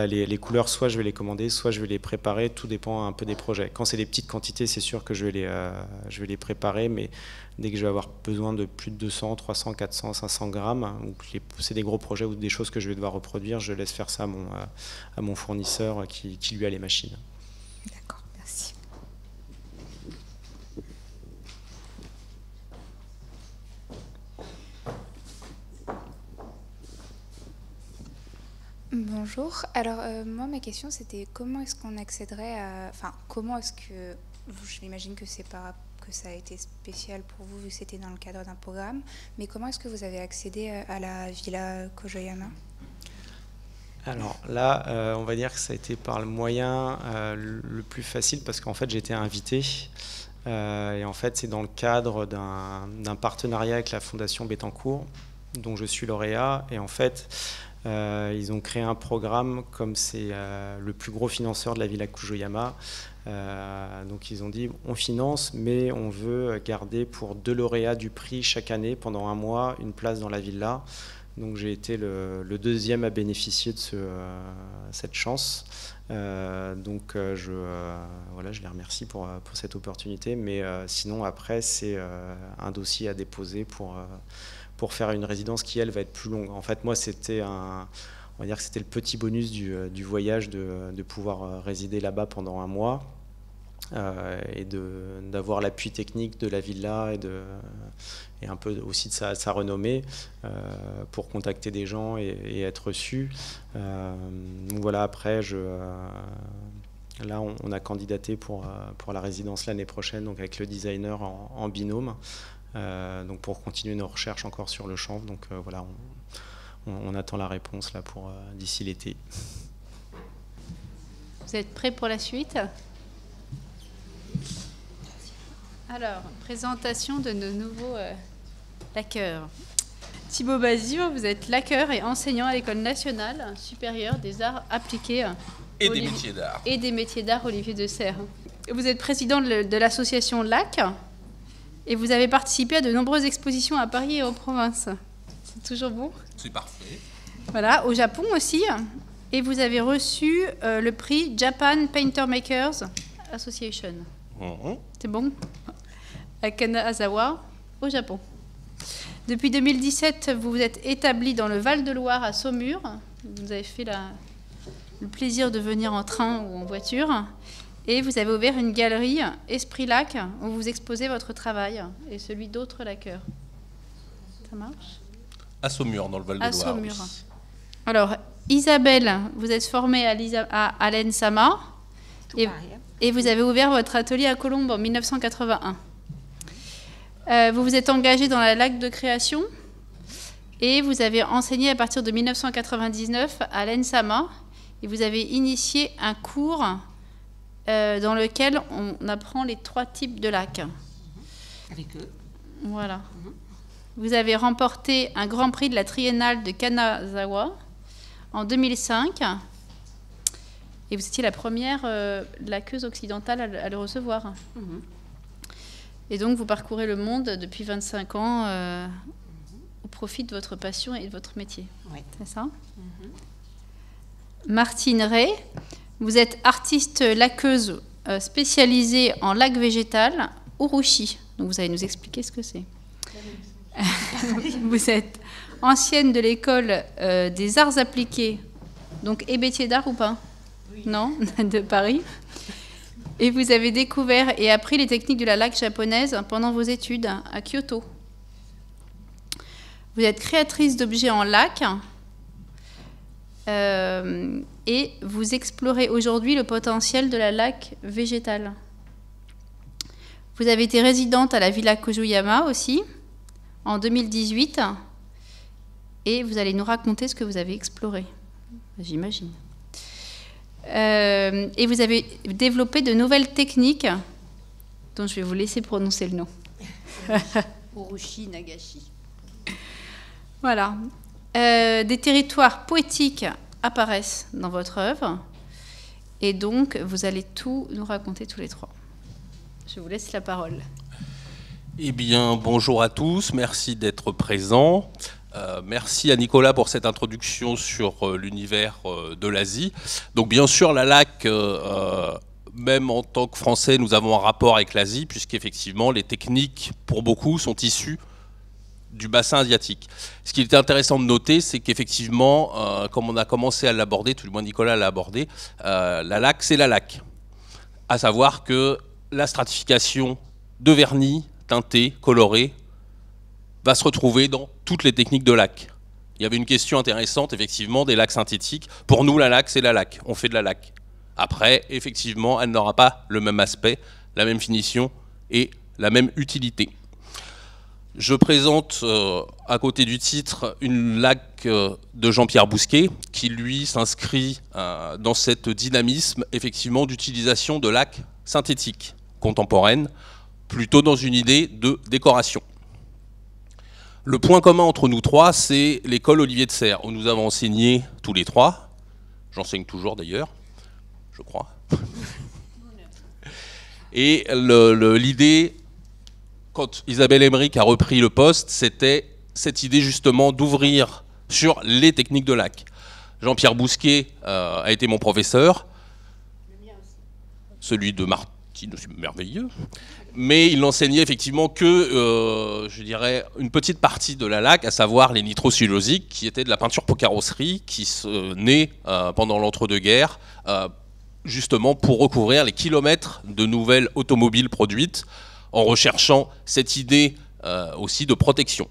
les couleurs, soit je vais les commander, soit je vais les préparer, tout dépend un peu des projets. Quand c'est des petites quantités, c'est sûr que je vais les préparer, mais dès que je vais avoir besoin de plus de 200, 300, 400, 500 grammes, ou que c'est des gros projets ou des choses que je vais devoir reproduire, je laisse faire ça à mon fournisseur qui lui a les machines. D'accord, merci. Bonjour. Alors, moi, ma question, c'était comment est-ce qu'on accéderait à... Enfin, comment est-ce que... Je m'imagine que c'est pas que ça a été spécial pour vous, vu que c'était dans le cadre d'un programme, mais comment est-ce que vous avez accédé à la Villa Kojoyama? Alors là, on va dire que ça a été par le moyen le plus facile, parce qu'en fait, j'étais invité. Et en fait, c'est dans le cadre d'un partenariat avec la Fondation Bettencourt, dont je suis lauréat. Et en fait, ils ont créé un programme, comme c'est le plus gros financeur de la Villa Kojoyama. Donc ils ont dit, on finance, mais on veut garder pour 2 lauréats du prix chaque année, pendant 1 mois, une place dans la villa. Donc j'ai été le deuxième à bénéficier de cette chance. Donc voilà, je les remercie pour cette opportunité. Mais sinon, après, c'est un dossier à déposer pour faire une résidence qui, elle, va être plus longue. En fait, moi, c'était on va dire que c'était le petit bonus du voyage de pouvoir résider là-bas pendant 1 mois. Et d'avoir l'appui technique de la villa et un peu aussi de sa renommée pour contacter des gens et être reçu. Donc voilà, après, là, on a candidaté pour la résidence l'année prochaine, donc avec le designer en binôme, donc pour continuer nos recherches encore sur le chanvre. Donc voilà, on attend la réponse là pour d'ici l'été. Vous êtes prêts pour la suite ? Alors, présentation de nos nouveaux laqueurs. Thibaut Bazio, vous êtes laqueur et enseignant à l'École nationale supérieure des arts appliqués et des métiers d'art. Et des métiers d'art Olivier de Serres. Vous êtes président de l'association LAC et vous avez participé à de nombreuses expositions à Paris et en province. C'est toujours bon ? C'est parfait. Voilà, au Japon aussi. Et vous avez reçu le prix Japan Painter Makers Association. C'est bon ? À Kanazawa, au Japon. Depuis 2017, vous vous êtes établi dans le Val-de-Loire à Saumur. Vous avez fait le plaisir de venir en train ou en voiture. Et vous avez ouvert une galerie Esprit Lac où vous exposez votre travail et celui d'autres laqueurs. Ça marche ? À Saumur, dans le Val-de-Loire. À Saumur. Oui. Alors, Isabelle, vous êtes formée à l'ENSAMA et vous avez ouvert votre atelier à Colombes en 1981. Vous vous êtes engagée dans la LAC de création et vous avez enseigné à partir de 1999 à l'ENSAMA et vous avez initié un cours dans lequel on apprend les 3 types de lac. Avec eux. Voilà. vous avez remporté un grand prix de la Triennale de Kanazawa en 2005. Et vous étiez la première laqueuse occidentale à le recevoir. Et donc, vous parcourez le monde depuis 25 ans au profit de votre passion et de votre métier. Oui. C'est ça? Martine Ray, vous êtes artiste laqueuse spécialisée en lac végétal, urushi. Donc, vous allez nous expliquer ce que c'est. Vous êtes ancienne de l'école des arts appliqués, donc hébétier d'art ou pas? Non, de Paris. Et vous avez découvert et appris les techniques de la laque japonaise pendant vos études à Kyoto. Vous êtes créatrice d'objets en laque et vous explorez aujourd'hui le potentiel de la laque végétale. Vous avez été résidente à la Villa Kojuyama aussi en 2018 et vous allez nous raconter ce que vous avez exploré, j'imagine. Et vous avez développé de nouvelles techniques dont je vais vous laisser prononcer le nom. Urushi Nagashi. Voilà. Des territoires poétiques apparaissent dans votre œuvre et donc vous allez tout nous raconter tous les trois. Je vous laisse la parole. Eh bien, bonjour à tous, merci d'être présents. Merci à Nicolas pour cette introduction sur l'univers de l'Asie. Donc bien sûr, la laque, même en tant que Français, nous avons un rapport avec l'Asie, puisqu'effectivement, les techniques, pour beaucoup, sont issues du bassin asiatique. Ce qui était intéressant de noter, c'est qu'effectivement, comme on a commencé à l'aborder, tout le moins Nicolas l'a abordé, la laque, c'est la laque. À savoir que la stratification de vernis, teinté, coloré, va se retrouver dans toutes les techniques de laque. Il y avait une question intéressante, effectivement, des laques synthétiques. Pour nous, la laque, c'est la laque. On fait de la laque. Après, effectivement, elle n'aura pas le même aspect, la même finition et la même utilité. Je présente, à côté du titre, une laque de Jean-Pierre Bousquet, qui, lui, s'inscrit dans cette dynamisme, effectivement, d'utilisation de laque synthétique contemporaine, plutôt dans une idée de décoration. Le point commun entre nous trois, c'est l'école Olivier de Serres, où nous avons enseigné tous les trois. J'enseigne toujours d'ailleurs, je crois. Et l'idée, quand Isabelle Emmerich a repris le poste, c'était cette idée justement d'ouvrir sur les techniques de laque. Jean-Pierre Bousquet a été mon professeur. Le mien aussi. Celui de Martine, c'est merveilleux. Mais il n'enseignait effectivement que, je dirais, une petite partie de la laque, à savoir les nitrocellulosiques, qui étaient de la peinture pour carrosserie, qui naît pendant l'entre-deux-guerres, justement pour recouvrir les kilomètres de nouvelles automobiles produites, en recherchant cette idée aussi de protection.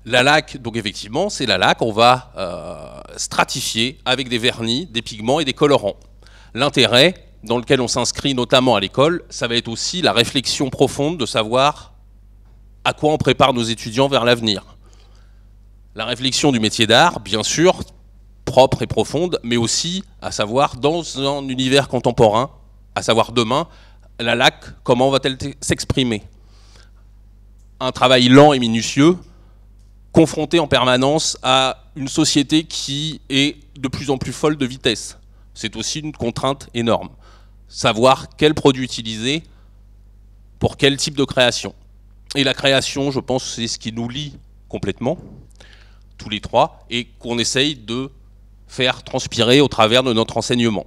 La laque, donc effectivement, c'est la laque, on va stratifier avec des vernis, des pigments et des colorants. L'intérêt dans lequel on s'inscrit notamment à l'école, ça va être aussi la réflexion profonde de savoir à quoi on prépare nos étudiants vers l'avenir. La réflexion du métier d'art, bien sûr, propre et profonde, mais aussi à savoir dans un univers contemporain, à savoir demain, la laque, comment va-t-elle s'exprimer? Un travail lent et minutieux, confronté en permanence à une société qui est de plus en plus folle de vitesse. C'est aussi une contrainte énorme. Savoir quel produit utiliser pour quel type de création. Et la création, je pense, c'est ce qui nous lie complètement, tous les trois, et qu'on essaye de faire transpirer au travers de notre enseignement.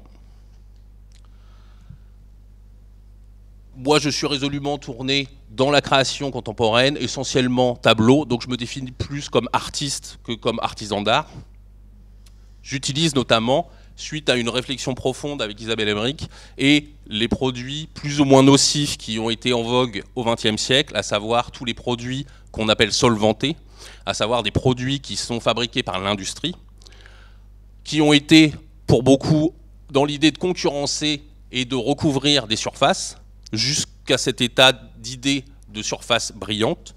Moi, je suis résolument tourné dans la création contemporaine, essentiellement tableau, donc je me définis plus comme artiste que comme artisan d'art. J'utilise notamment, suite à une réflexion profonde avec Isabelle Emmerich, et les produits plus ou moins nocifs qui ont été en vogue au XXe siècle, à savoir tous les produits qu'on appelle solvantés, à savoir des produits qui sont fabriqués par l'industrie, qui ont été, pour beaucoup, dans l'idée de concurrencer et de recouvrir des surfaces, jusqu'à cet état d'idée de surface brillante.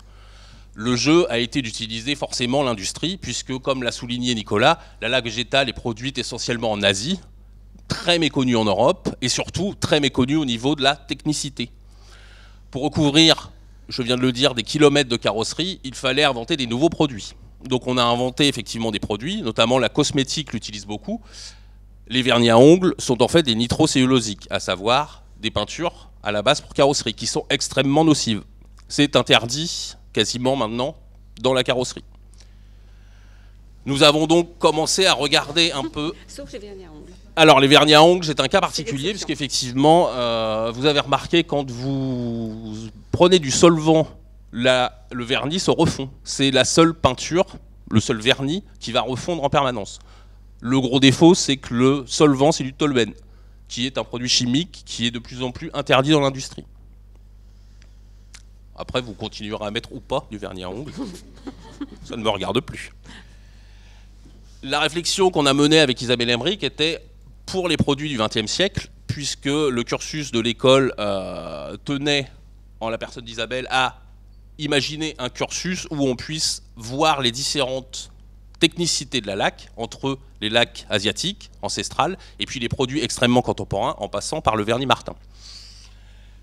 Le jeu a été d'utiliser forcément l'industrie, puisque, comme l'a souligné Nicolas, la laque végétale est produite essentiellement en Asie, très méconnue en Europe, et surtout très méconnue au niveau de la technicité. Pour recouvrir je viens de le dire, des kilomètres de carrosserie, il fallait inventer des nouveaux produits. Donc on a inventé effectivement des produits, notamment la cosmétique l'utilise beaucoup. Les vernis à ongles sont en fait des nitrocellulosiques, à savoir des peintures à la base pour carrosserie, qui sont extrêmement nocives. C'est interdit quasiment maintenant dans la carrosserie. Nous avons donc commencé à regarder un peu... Sauf les vernis à ongles. Alors les vernis à ongles, c'est un cas particulier, puisqu'effectivement, vous avez remarqué quand vous prenez du solvant, le vernis se refond. C'est la seule peinture, le seul vernis qui va refondre en permanence. Le gros défaut, c'est que le solvant, c'est du toluen, qui est un produit chimique qui est de plus en plus interdit dans l'industrie. Après, vous continuerez à mettre ou pas du vernis à ongles. Ça ne me regarde plus. La réflexion qu'on a menée avec Isabelle Emmerich était pour les produits du XXe siècle, puisque le cursus de l'école tenait, en la personne d'Isabelle, à imaginer un cursus où on puisse voir les différentes technicité de la laque, entre les laques asiatiques, ancestrales, et puis les produits extrêmement contemporains, en passant par le vernis Martin.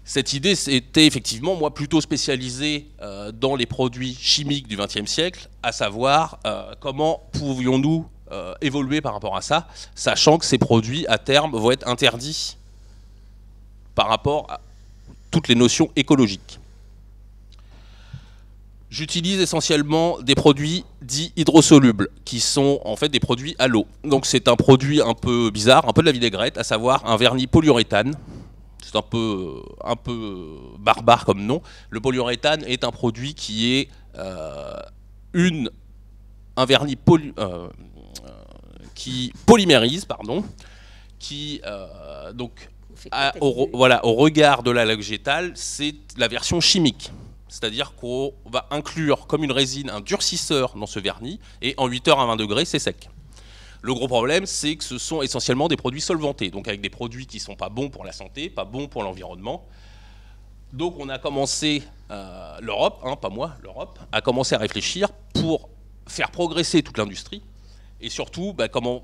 Cette idée était effectivement, moi, plutôt spécialisée dans les produits chimiques du XXe siècle, à savoir comment pouvions-nous évoluer par rapport à ça, sachant que ces produits, à terme, vont être interdits par rapport à toutes les notions écologiques. J'utilise essentiellement des produits dits hydrosolubles, qui sont en fait des produits à l'eau. Donc c'est un produit un peu bizarre, un peu de la vinaigrette, à savoir un vernis polyuréthane. C'est un peu barbare comme nom. Le polyuréthane est un produit qui est un vernis qui polymérise, qui donc au regard de la laque végétale, c'est la version chimique. C'est-à-dire qu'on va inclure comme une résine un durcisseur dans ce vernis, et en 8 heures à 20 degrés, c'est sec. Le gros problème, c'est que ce sont essentiellement des produits solvantés, donc avec des produits qui ne sont pas bons pour la santé, pas bons pour l'environnement. Donc on a commencé, l'Europe, pas moi, l'Europe, a commencé à réfléchir pour faire progresser toute l'industrie, et surtout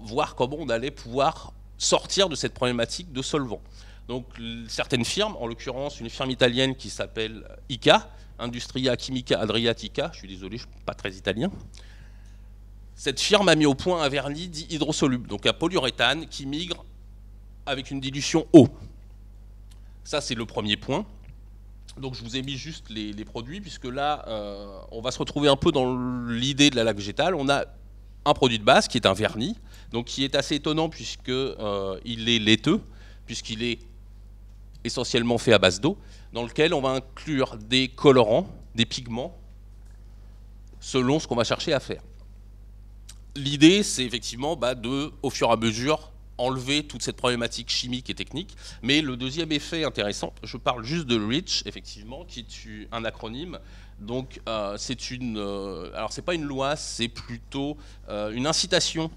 voir comment on allait pouvoir sortir de cette problématique de solvants. Donc certaines firmes, en l'occurrence une firme italienne qui s'appelle ICA, Industria Chimica Adriatica, je suis désolé, je ne suis pas très italien. Cette firme a mis au point un vernis dit hydrosoluble, donc un polyuréthane qui migre avec une dilution eau. Ça, c'est le premier point. Donc je vous ai mis juste les produits, puisque là, on va se retrouver un peu dans l'idée de la laque végétale. On a un produit de base qui est un vernis, donc qui est assez étonnant puisqu'il est laiteux, puisqu'il est essentiellement fait à base d'eau, dans lequel on va inclure des colorants, des pigments, selon ce qu'on va chercher à faire. L'idée, c'est effectivement de, au fur et à mesure, enlever toute cette problématique chimique et technique. Mais le deuxième effet intéressant, je parle juste de REACH, effectivement, qui est un acronyme. Donc, alors, c'est pas une loi, c'est plutôt une incitation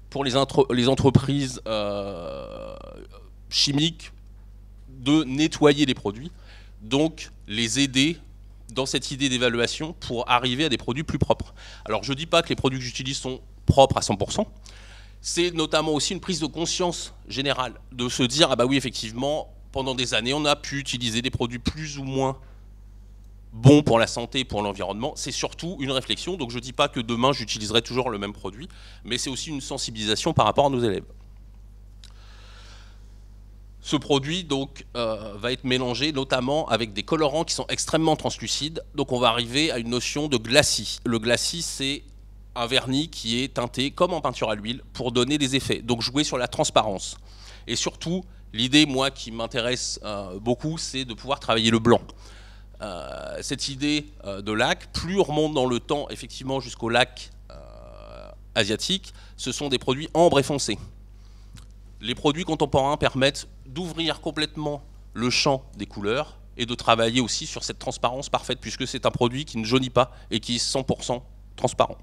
pour les entreprises chimiques de nettoyer les produits, donc les aider dans cette idée d'évaluation pour arriver à des produits plus propres. Alors je ne dis pas que les produits que j'utilise sont propres à 100%, c'est notamment aussi une prise de conscience générale, de se dire, ah bah oui effectivement, pendant des années on a pu utiliser des produits plus ou moins bons pour la santé et pour l'environnement. C'est surtout une réflexion, donc je ne dis pas que demain j'utiliserai toujours le même produit, mais c'est aussi une sensibilisation par rapport à nos élèves. Ce produit donc, va être mélangé notamment avec des colorants qui sont extrêmement translucides. Donc on va arriver à une notion de glacis. Le glacis, c'est un vernis qui est teinté comme en peinture à l'huile pour donner des effets. Donc jouer sur la transparence. Et surtout, l'idée, moi, qui m'intéresse beaucoup, c'est de pouvoir travailler le blanc. Cette idée de lac, plus on remonte dans le temps, effectivement, jusqu'au lac asiatique, ce sont des produits ambre et foncé. Les produits contemporains permettent d'ouvrir complètement le champ des couleurs et de travailler aussi sur cette transparence parfaite, puisque c'est un produit qui ne jaunit pas et qui est 100% transparent.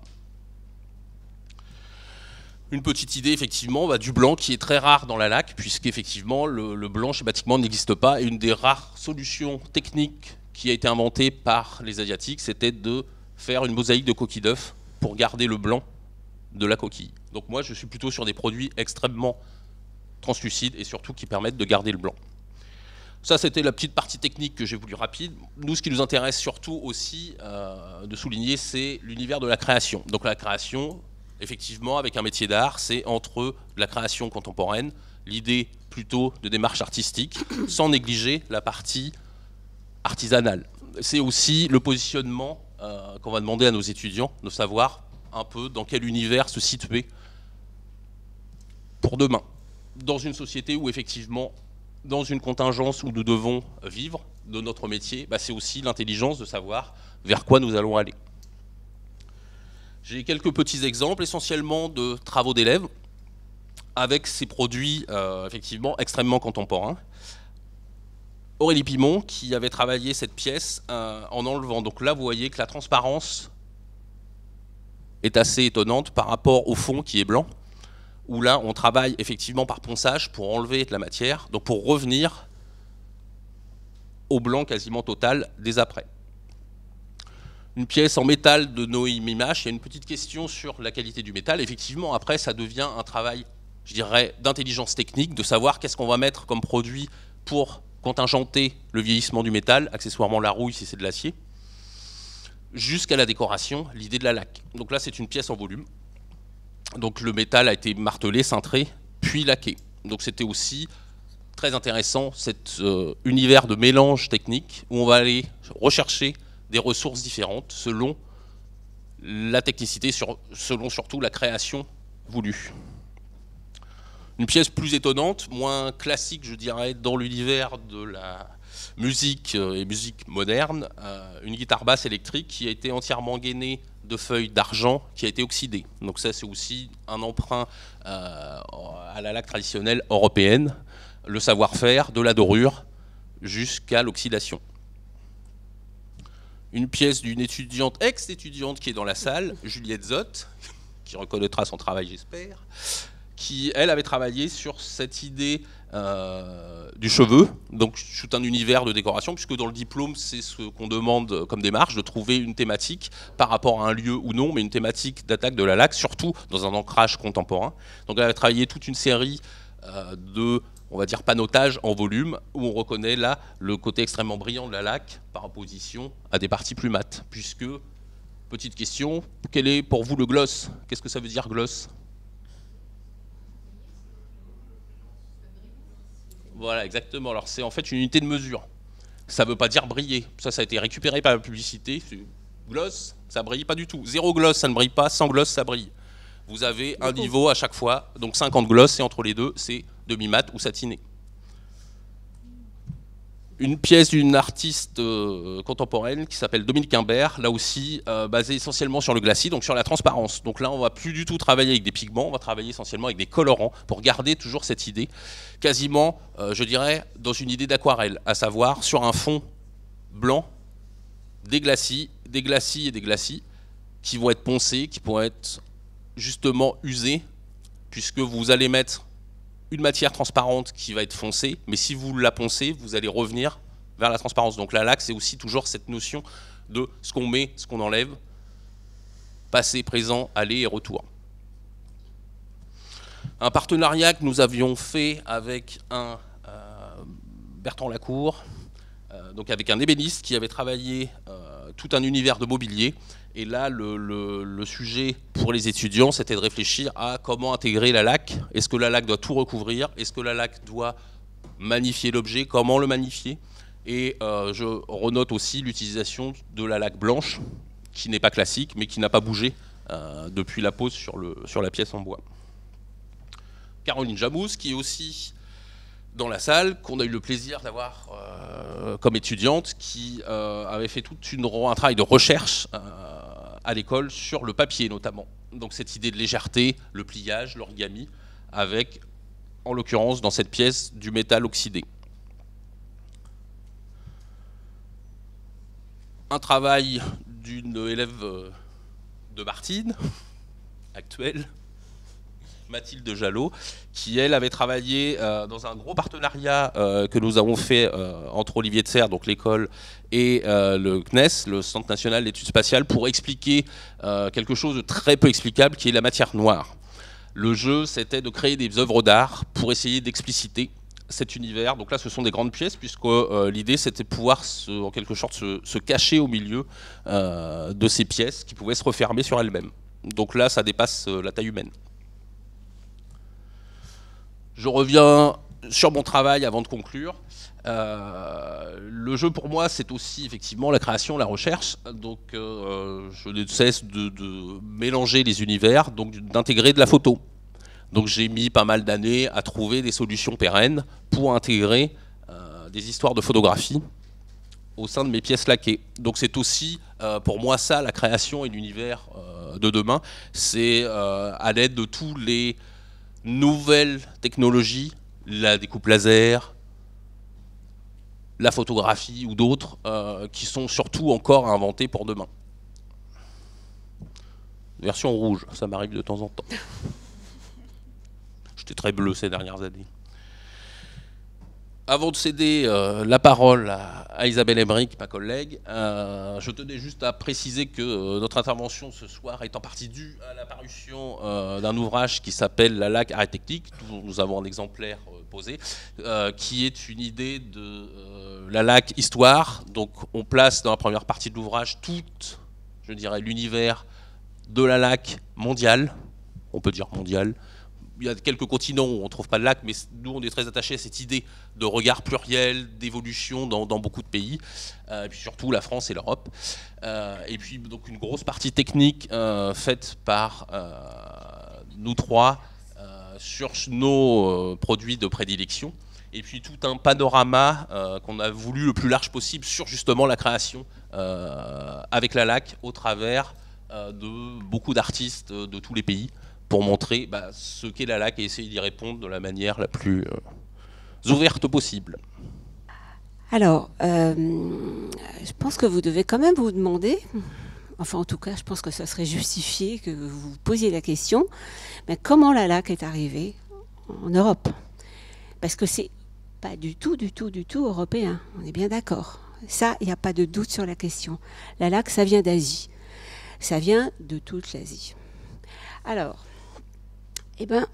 Une petite idée, effectivement, du blanc qui est très rare dans la laque, puisqu'effectivement, le blanc schématiquement n'existe pas. Et une des rares solutions techniques qui a été inventée par les Asiatiques, c'était de faire une mosaïque de coquilles d'œufs pour garder le blanc de la coquille. Donc moi, je suis plutôt sur des produits extrêmement translucides et surtout qui permettent de garder le blanc. Ça, c'était la petite partie technique que j'ai voulu rapide. Nous, ce qui nous intéresse surtout aussi de souligner, c'est l'univers de la création. Donc la création, effectivement, avec un métier d'art, c'est entre la création contemporaine, l'idée plutôt de démarche artistique, sans négliger la partie artisanale. C'est aussi le positionnement qu'on va demander à nos étudiants, de savoir un peu dans quel univers se situer pour demain, dans une société où effectivement, dans une contingence où nous devons vivre de notre métier, bah c'est aussi l'intelligence de savoir vers quoi nous allons aller. J'ai quelques petits exemples, essentiellement de travaux d'élèves, avec ces produits effectivement extrêmement contemporains. Aurélie Pimon, qui avait travaillé cette pièce en enlevant. Donc là, vous voyez que la transparence est assez étonnante par rapport au fond qui est blanc, où là, on travaille effectivement par ponçage pour enlever de la matière, donc pour revenir au blanc quasiment total des après. Une pièce en métal de Noémie Mimache. Il y a une petite question sur la qualité du métal. Effectivement, après, ça devient un travail, je dirais, d'intelligence technique, de savoir qu'est-ce qu'on va mettre comme produit pour contingenter le vieillissement du métal, accessoirement la rouille si c'est de l'acier, jusqu'à la décoration, l'idée de la laque. Donc là, c'est une pièce en volume. Donc le métal a été martelé, cintré, puis laqué. Donc c'était aussi très intéressant cet univers de mélange technique où on va aller rechercher des ressources différentes selon la technicité, selon surtout la création voulue. Une pièce plus étonnante, moins classique, je dirais, dans l'univers de la musique et musique moderne, une guitare basse électrique qui a été entièrement gainée de feuilles d'argent qui a été oxydée. Donc ça, c'est aussi un emprunt à la laque traditionnelle européenne, le savoir-faire, de la dorure jusqu'à l'oxydation. Une pièce d'une étudiante, ex-étudiante qui est dans la salle, Juliette Zott, qui reconnaîtra son travail, j'espère, qui, elle, avait travaillé sur cette idée du cheveu, donc tout un univers de décoration, puisque dans le diplôme, c'est ce qu'on demande comme démarche, de trouver une thématique par rapport à un lieu ou non, mais une thématique d'attaque de la laque, surtout dans un ancrage contemporain. Donc elle a travaillé toute une série de, on va dire, panotages en volume, où on reconnaît là le côté extrêmement brillant de la laque par opposition à des parties plus mates, puisque, petite question, quel est pour vous le gloss? Qu'est-ce que ça veut dire gloss? Voilà, exactement. Alors c'est en fait une unité de mesure. Ça ne veut pas dire briller. Ça a été récupéré par la publicité. Gloss, ça brille pas du tout. 0 gloss, ça ne brille pas. 100 gloss, ça brille. Vous avez un niveau à chaque fois. Donc 50 gloss, et entre les deux, c'est demi-mat ou satiné. Une pièce d'une artiste contemporaine qui s'appelle Dominique Imbert, là aussi basée essentiellement sur le glacis, donc sur la transparence. Donc là, on ne va plus du tout travailler avec des pigments, on va travailler essentiellement avec des colorants pour garder toujours cette idée, quasiment, je dirais, dans une idée d'aquarelle, à savoir sur un fond blanc, des glacis et des glacis qui vont être poncés, qui pourront être justement usés, puisque vous allez mettre une matière transparente qui va être foncée, mais si vous la poncez, vous allez revenir vers la transparence. Donc la laque, c'est aussi toujours cette notion de ce qu'on met, ce qu'on enlève, passé, présent, aller et retour. Un partenariat que nous avions fait avec un Bertrand Lacour, donc avec un ébéniste qui avait travaillé tout un univers de mobilier. Et là, le sujet pour les étudiants, c'était de réfléchir à comment intégrer la laque. Est-ce que la laque doit tout recouvrir? Est-ce que la laque doit magnifier l'objet? Comment le magnifier? Et je renote aussi l'utilisation de la laque blanche, qui n'est pas classique, mais qui n'a pas bougé depuis la pose sur la pièce en bois. Caroline Jamous, qui est aussi dans la salle, qu'on a eu le plaisir d'avoir comme étudiante, qui avait fait tout un travail de recherche à l'école sur le papier notamment. Donc cette idée de légèreté, le pliage, l'origami, avec, en l'occurrence, dans cette pièce, du métal oxydé. Un travail d'une élève de Martine, actuelle, Mathilde Jalot, qui elle avait travaillé dans un gros partenariat que nous avons fait entre Olivier de Serres, donc l'école, et le CNES, le Centre National d'Études Spatiales, pour expliquer quelque chose de très peu explicable, qui est la matière noire. Le jeu, c'était de créer des œuvres d'art pour essayer d'expliciter cet univers. Donc là, ce sont des grandes pièces, puisque l'idée, c'était de pouvoir, en quelque sorte, se cacher au milieu de ces pièces qui pouvaient se refermer sur elles-mêmes. Donc là, ça dépasse la taille humaine. Je reviens sur mon travail avant de conclure. Le jeu, pour moi, c'est aussi effectivement la création, la recherche. Donc je ne cesse de mélanger les univers, donc d'intégrer de la photo. Donc j'ai mis pas mal d'années à trouver des solutions pérennes pour intégrer des histoires de photographie au sein de mes pièces laquées. Donc c'est aussi pour moi ça, la création et l'univers de demain. C'est à l'aide de toutes les nouvelles technologies, la découpe laser, la photographie ou d'autres qui sont surtout encore inventées pour demain. Version rouge, ça m'arrive de temps en temps. J'étais très bleu ces dernières années. Avant de céder la parole à Isabelle Emmerich, ma collègue, je tenais juste à préciser que notre intervention ce soir est en partie due à la parution d'un ouvrage qui s'appelle La Laque Art et Technique, dont nous avons un exemplaire posé, qui est une idée de la laque histoire. Donc on place dans la première partie de l'ouvrage tout, je dirais, l'univers de la laque mondiale, on peut dire mondiale. Il y a quelques continents où on ne trouve pas de lac, mais nous, on est très attachés à cette idée de regard pluriel, d'évolution dans beaucoup de pays, et puis surtout la France et l'Europe. Et puis, donc, une grosse partie technique faite par nous trois sur nos produits de prédilection. Et puis, tout un panorama qu'on a voulu le plus large possible sur, justement, la création avec la laque au travers de beaucoup d'artistes de tous les pays, pour montrer ce qu'est la laque et essayer d'y répondre de la manière la plus ouverte possible. Alors, je pense que vous devez quand même vous demander, enfin en tout cas je pense que ça serait justifié que vous vous posiez la question, mais comment la laque est arrivée en Europe? Parce que c'est pas du tout européen, on est bien d'accord. Ça, il n'y a pas de doute sur la question. La laque, ça vient d'Asie. Ça vient de toute l'Asie. Alors, eh ben,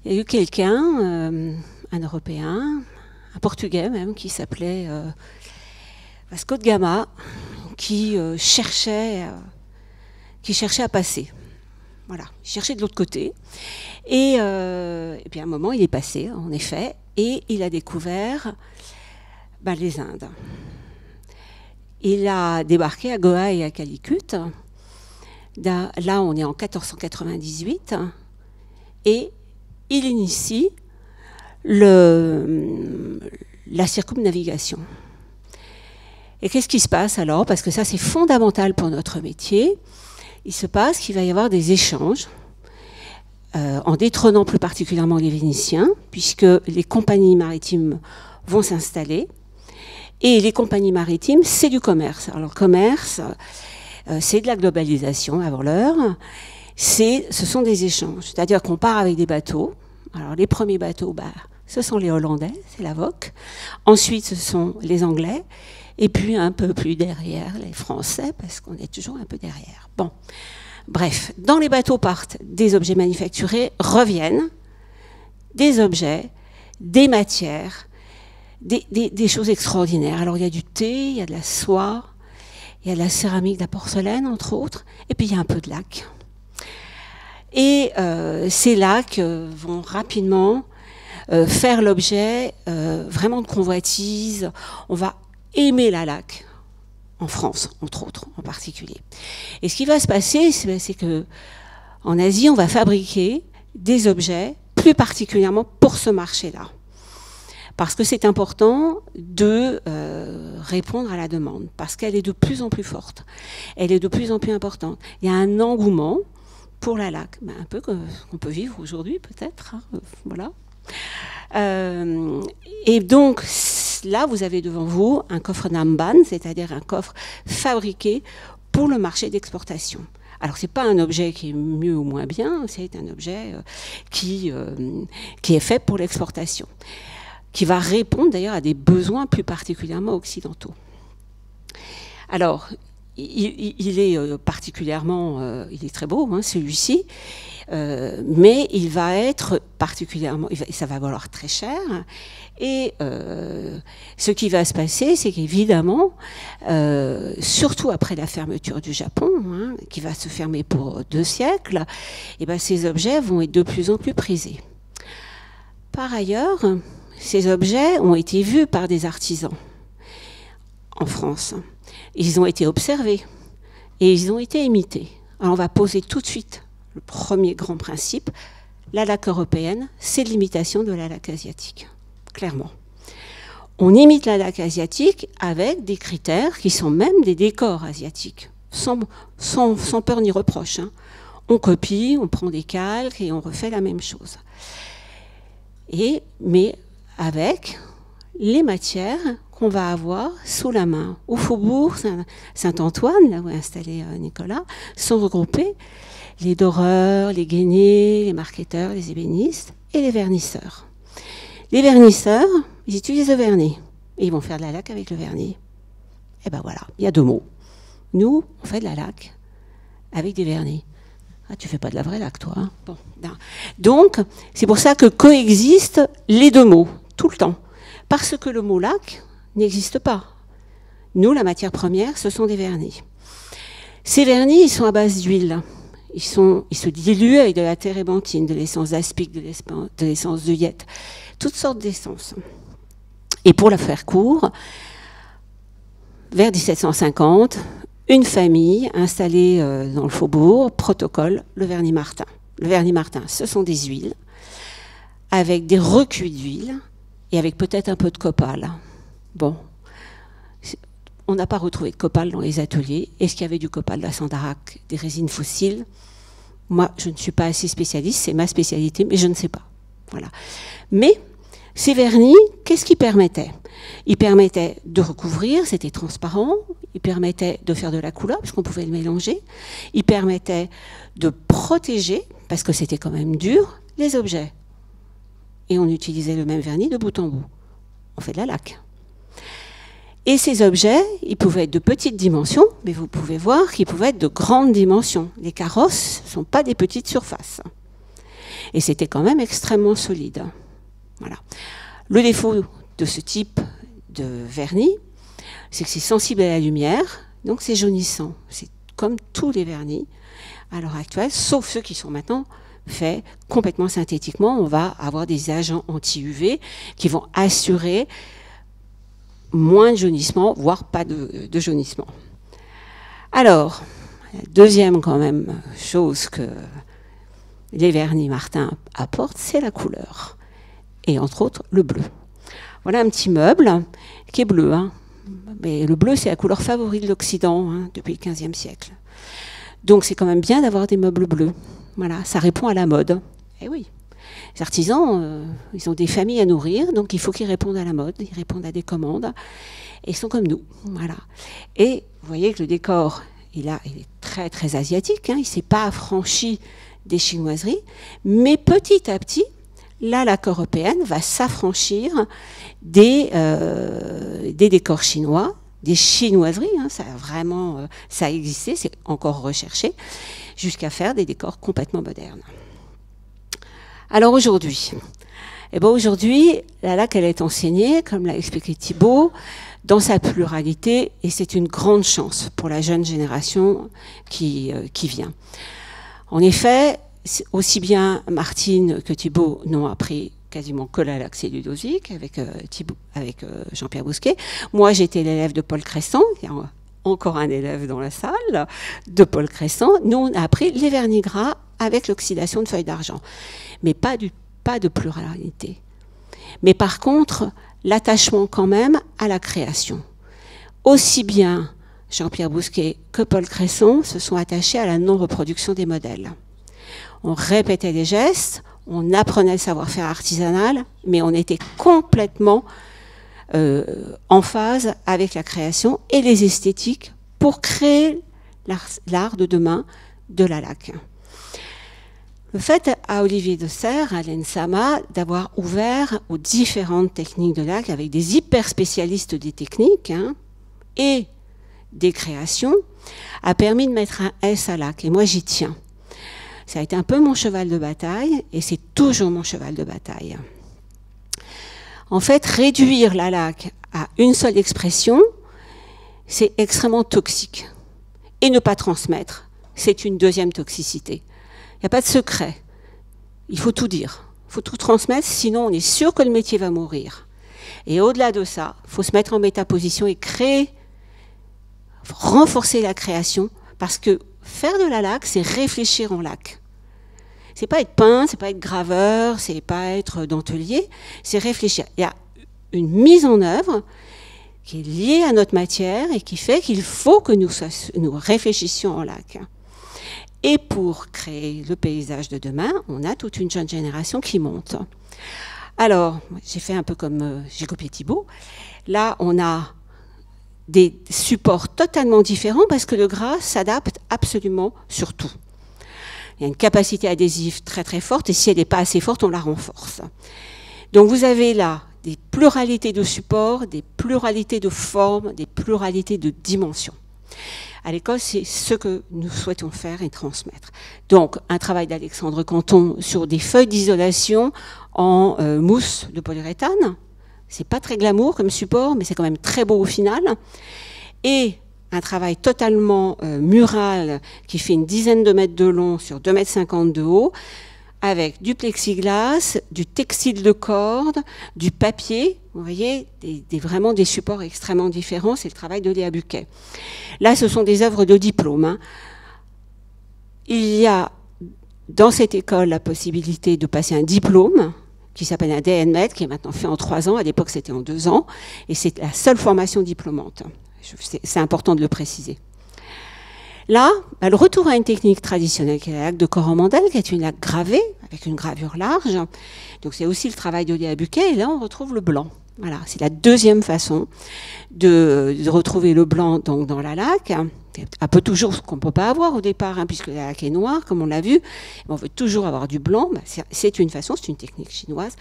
il y a eu quelqu'un, un Européen, un Portugais même, qui s'appelait Vasco de Gama, qui cherchait à passer. Voilà, il cherchait de l'autre côté. Et puis à un moment, il est passé, en effet, et il a découvert les Indes. Il a débarqué à Goa et à Calicut. Là, on est en 1498. Et il initie la circumnavigation. Et qu'est-ce qui se passe alors? Parce que ça, c'est fondamental pour notre métier. Il se passe qu'il va y avoir des échanges, en détrônant plus particulièrement les Vénitiens, puisque les compagnies maritimes vont s'installer. Et les compagnies maritimes, c'est du commerce. Alors le commerce, c'est de la globalisation avant l'heure. Ce sont des échanges. C'est-à-dire qu'on part avec des bateaux. Alors les premiers bateaux, ce sont les Hollandais, c'est la VOC. Ensuite, ce sont les Anglais. Et puis un peu plus derrière, les Français, parce qu'on est toujours un peu derrière. Bon, bref, dans les bateaux partent des objets manufacturés, reviennent des objets, des matières, des choses extraordinaires. Alors il y a du thé, il y a de la soie, il y a de la céramique, de la porcelaine, entre autres, et puis il y a un peu de laque. Et ces laques vont rapidement faire l'objet vraiment de convoitises. On va aimer la laque en France, entre autres, en particulier. Et ce qui va se passer, c'est que en Asie, on va fabriquer des objets plus particulièrement pour ce marché-là. Parce que c'est important de répondre à la demande, parce qu'elle est de plus en plus forte, elle est de plus en plus importante. Il y a un engouement pour la laque, un peu qu'on peut vivre aujourd'hui peut-être, hein, voilà. Et donc là, vous avez devant vous un coffre Namban, c'est-à-dire un coffre fabriqué pour le marché d'exportation. Alors, ce n'est pas un objet qui est mieux ou moins bien, c'est un objet qui est fait pour l'exportation, qui va répondre d'ailleurs à des besoins plus particulièrement occidentaux. Alors, il est particulièrement, il est très beau, hein, celui-ci. mais il va être particulièrement, ça va valoir très cher. Et ce qui va se passer, c'est qu'évidemment, surtout après la fermeture du Japon, hein, qui va se fermer pour 2 siècles, et ben, ces objets vont être de plus en plus prisés. Par ailleurs, ces objets ont été vus par des artisans en France. Ils ont été observés et ils ont été imités. Alors on va poser tout de suite le premier grand principe. La laque européenne, c'est l'imitation de la laque asiatique, clairement. On imite la laque asiatique avec des critères qui sont même des décors asiatiques, sans peur ni reproche, hein. On copie, on prend des calques et on refait la même chose. Mais avec les matières qu'on va avoir sous la main. Au Faubourg Saint-Antoine, là où est installé Nicolas, sont regroupés les doreurs, les gainiers, les marketeurs, les ébénistes et les vernisseurs. Les vernisseurs, ils utilisent le vernis et ils vont faire de la laque avec le vernis. Et ben voilà, il y a 2 mots. Nous, on fait de la laque avec des vernis. Ah, tu fais pas de la vraie laque, toi, hein? Bon, non. Donc, c'est pour ça que coexistent les 2 mots, tout le temps. Parce que le mot laque n'existe pas. Nous, la matière première, ce sont des vernis. Ces vernis, ils sont à base d'huile. Ils se diluent avec de la térébenthine, de l'essence d'aspic, de l'essence de yette, toutes sortes d'essences. Et pour la faire court, vers 1750, une famille installée dans le faubourg protocole le vernis Martin. Le vernis Martin, ce sont des huiles, avec des recuits d'huile et avec peut-être un peu de copal. Bon, on n'a pas retrouvé de copal dans les ateliers. Est-ce qu'il y avait du copal, de la sandarac, des résines fossiles? Moi, je ne suis pas assez spécialiste, c'est ma spécialité, mais je ne sais pas. Voilà. Mais ces vernis, qu'est-ce qu'ils permettaient? Ils permettaient de recouvrir, c'était transparent. Ils permettaient de faire de la couleur, puisqu'on pouvait le mélanger. Ils permettaient de protéger, parce que c'était quand même dur, les objets. Et on utilisait le même vernis de bout en bout. On fait de la laque. Et ces objets, ils pouvaient être de petites dimensions, mais vous pouvez voir qu'ils pouvaient être de grandes dimensions. Les carrosses ne sont pas des petites surfaces. Et c'était quand même extrêmement solide. Voilà. Le défaut de ce type de vernis, c'est que c'est sensible à la lumière, donc c'est jaunissant. C'est comme tous les vernis à l'heure actuelle, sauf ceux qui sont maintenant faits complètement synthétiquement. On va avoir des agents anti-UV qui vont assurer moins de jaunissement, voire pas de jaunissement. Alors, la deuxième quand même chose que les vernis Martin apportent, c'est la couleur. Et entre autres, le bleu. Voilà un petit meuble qui est bleu, hein. Mais le bleu, c'est la couleur favorite de l'Occident, hein, depuis le XVe siècle. Donc c'est quand même bien d'avoir des meubles bleus. Voilà, ça répond à la mode. Eh oui, les artisans, ils ont des familles à nourrir, donc il faut qu'ils répondent à la mode, ils répondent à des commandes, et ils sont comme nous. Voilà. Et vous voyez que le décor, il est très très asiatique, hein, il ne s'est pas affranchi des chinoiseries, mais petit à petit, la laque européenne va s'affranchir des décors chinois, des chinoiseries, hein, ça a vraiment ça a existé, c'est encore recherché, jusqu'à faire des décors complètement modernes. Alors aujourd'hui, la laque, elle est enseignée, comme l'a expliqué Thibaut, dans sa pluralité, et c'est une grande chance pour la jeune génération qui vient. En effet, aussi bien Martine que Thibaut n'ont appris quasiment que la laque cellulosique avec Jean-Pierre Bousquet. Moi, j'étais l'élève de Paul Cresson, il y a encore un élève dans la salle, de Paul Cresson. Nous, on a appris les vernis gras avec l'oxydation de feuilles d'argent, mais pas de pluralité. Mais par contre, l'attachement quand même à la création. Aussi bien Jean-Pierre Bousquet que Paul Cresson se sont attachés à la non-reproduction des modèles. On répétait les gestes, on apprenait le savoir-faire artisanal, mais on était complètement en phase avec la création et les esthétiques pour créer l'art de demain de la laque. Le fait à Olivier de Serres, à l'ENSAMA, d'avoir ouvert aux différentes techniques de laque avec des hyper spécialistes des techniques, hein, et des créations, a permis de mettre un S à laque. Et moi, j'y tiens. Ça a été un peu mon cheval de bataille et c'est toujours mon cheval de bataille. En fait, réduire la laque à une seule expression, c'est extrêmement toxique. Et ne pas transmettre, c'est une deuxième toxicité. Il n'y a pas de secret. Il faut tout dire. Il faut tout transmettre, sinon on est sûr que le métier va mourir. Et au-delà de ça, il faut se mettre en métaposition et créer, renforcer la création, parce que faire de la laque, c'est réfléchir en laque. C'est pas être peintre, c'est pas être graveur, c'est pas être dentelier, c'est réfléchir. Il y a une mise en œuvre qui est liée à notre matière et qui fait qu'il faut que nous réfléchissions en laque. Et pour créer le paysage de demain, on a toute une jeune génération qui monte. Alors, j'ai fait un peu comme j'ai copié Thibaut. Là, on a des supports totalement différents parce que le gras s'adapte absolument sur tout. Il y a une capacité adhésive très très forte et si elle n'est pas assez forte, on la renforce. Donc vous avez là des pluralités de supports, des pluralités de formes, des pluralités de dimensions. À l'école, c'est ce que nous souhaitons faire et transmettre. Donc, un travail d'Alexandre Canton sur des feuilles d'isolation en mousse de polyuréthane. C'est pas très glamour comme support, mais c'est quand même très beau au final. Et un travail totalement mural qui fait une dizaine de mètres de long sur 2,50 m de haut, avec du plexiglas, du textile de corde, du papier. Vous voyez, vraiment des supports extrêmement différents. C'est le travail de Léa Buquet. Là, ce sont des œuvres de diplôme. Hein. Il y a dans cette école la possibilité de passer un diplôme qui s'appelle un DNMed, qui est maintenant fait en 3 ans. À l'époque, c'était en 2 ans. Et c'est la seule formation diplômante. C'est important de le préciser. Là, le retour à une technique traditionnelle qui est la laque de corps en mandale, qui est une laque gravée, avec une gravure large. Donc c'est aussi le travail de Léa Buquet. Et là, on retrouve le blanc. Voilà, c'est la deuxième façon de retrouver le blanc donc, dans la laque. Un peu toujours ce qu'on ne peut pas avoir au départ, hein, puisque la laque est noire, comme on l'a vu. On veut toujours avoir du blanc. C'est une façon, c'est une technique chinoise.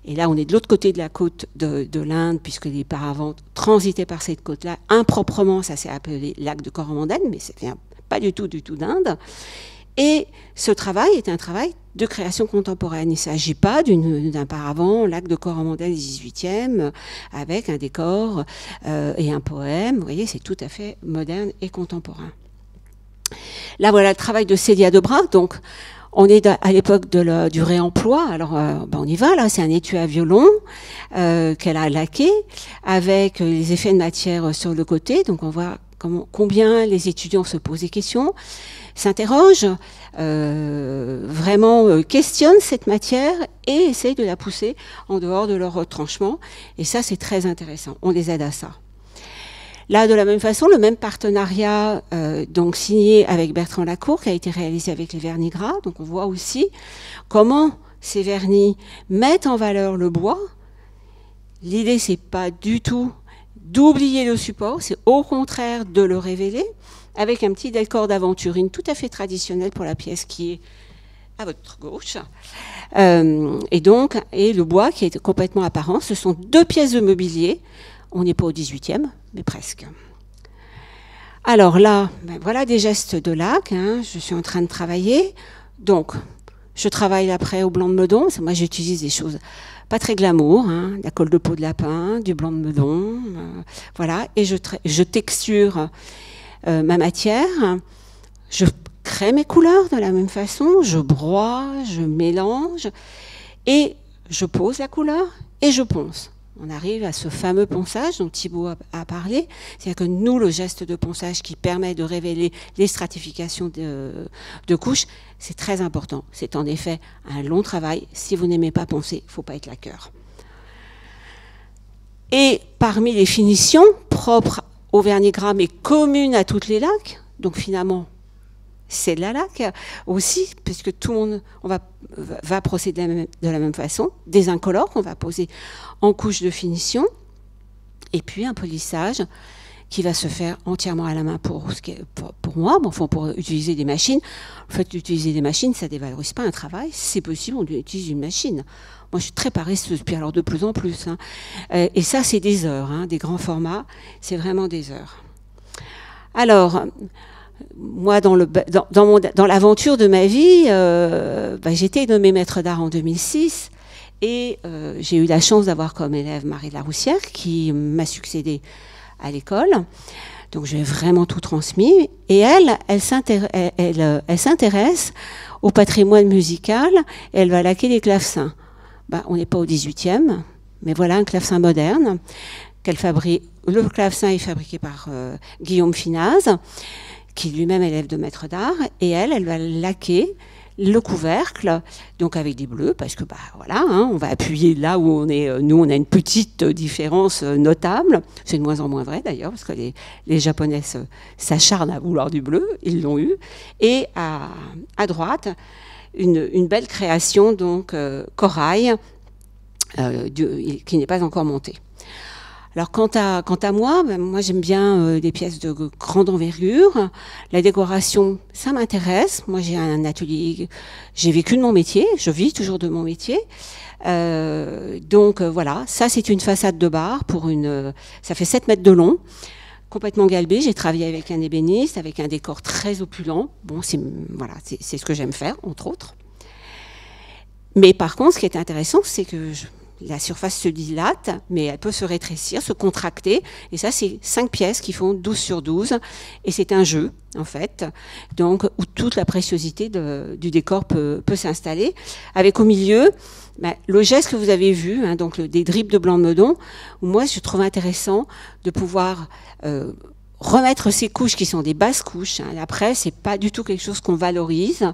Et là, on est de l'autre côté de la côte de l'Inde, puisque les paravents transitaient par cette côte-là. Improprement, ça s'est appelé laque de corps en mandale, mais ça vient pas du tout d'Inde. Et ce travail est un travail de création contemporaine. Il ne s'agit pas d'un paravent, laque de corps en mandale 18e, avec un décor et un poème. Vous voyez, c'est tout à fait moderne et contemporain. Là, voilà le travail de Célia Debrac. Donc, on est à l'époque du réemploi. Alors, on y va. Là, c'est un étui à violon qu'elle a laqué avec les effets de matière sur le côté. Donc, on voit combien les étudiants se posent des questions, s'interrogent, vraiment questionnent cette matière et essayent de la pousser en dehors de leur retranchement. Et ça, c'est très intéressant. On les aide à ça. Là, de la même façon, le même partenariat donc signé avec Bertrand Lacour qui a été réalisé avec les vernis gras. Donc, on voit aussi comment ces vernis mettent en valeur le bois. L'idée, c'est pas du tout d'oublier le support, c'est au contraire de le révéler, avec un petit décor d'aventurine tout à fait traditionnel pour la pièce qui est à votre gauche. Et le bois qui est complètement apparent. Ce sont 2 pièces de mobilier. On n'est pas au 18e, mais presque. Alors là, voilà des gestes de laque. Hein. Je suis en train de travailler. Donc, je travaille après au blanc de Meudon. Moi, j'utilise des choses pas très glamour, hein, la colle de peau de lapin, du blanc de Meudon, voilà, et je texture ma matière, je crée mes couleurs de la même façon, je broie, je mélange, et je pose la couleur, et je ponce. On arrive à ce fameux ponçage dont Thibaut a parlé, c'est-à-dire que nous, le geste de ponçage qui permet de révéler les stratifications de couches, c'est très important. C'est en effet un long travail. Si vous n'aimez pas poncer, il ne faut pas être laqueur. Et parmi les finitions propres au vernis gras, mais communes à toutes les laques, donc finalement, c'est de la laque aussi, puisque tout le monde va procéder de la même façon, des incolores qu'on va poser en couche de finition, et puis un polissage qui va se faire entièrement à la main pour moi, enfin pour utiliser des machines. En fait, utiliser des machines, ça ne dévalorise pas un travail, c'est possible, on utilise une machine. Moi, je suis très paresseuse, puis alors de plus en plus. Hein. Et ça, c'est des heures, hein, des grands formats, c'est vraiment des heures. Alors, moi, dans l'aventure de ma vie, j'ai été nommée maître d'art en 2006 et j'ai eu la chance d'avoir comme élève Marie Laroussière qui m'a succédé à l'école. Donc, j'ai vraiment tout transmis. Et elle s'intéresse au patrimoine musical et elle va laquer les clavecins. On n'est pas au 18e, mais voilà un clavecin moderne qu'elle fabrique. Le clavecin est fabriqué par Guillaume Finaz, qui est lui-même élève de maître d'art, et elle va laquer le couvercle, donc avec des bleus, parce que voilà, on va appuyer là où on est. Nous, on a une petite différence notable. C'est de moins en moins vrai d'ailleurs, parce que les Japonais s'acharnent à vouloir du bleu, ils l'ont eu. Et à droite, une belle création, donc corail, qui n'est pas encore montée. Alors quant à moi, moi j'aime bien des pièces de grande envergure. La décoration, ça m'intéresse. Moi j'ai un atelier, j'ai vécu de mon métier, je vis toujours de mon métier. Donc voilà, ça c'est une façade de bar ça fait 7 mètres de long, complètement galbée. J'ai travaillé avec un ébéniste, avec un décor très opulent. Bon, c'est ce que j'aime faire, entre autres. Mais par contre, ce qui est intéressant, c'est que la surface se dilate, mais elle peut se rétrécir, se contracter. Et ça, c'est 5 pièces qui font 12 sur 12. Et c'est un jeu, en fait, donc, où toute la préciosité du décor peut s'installer. Avec au milieu, le geste que vous avez vu, donc des dripes de Blanc-Meudon, où moi, je trouve intéressant de pouvoir remettre ces couches qui sont des basses couches. Après, c'est pas du tout quelque chose qu'on valorise.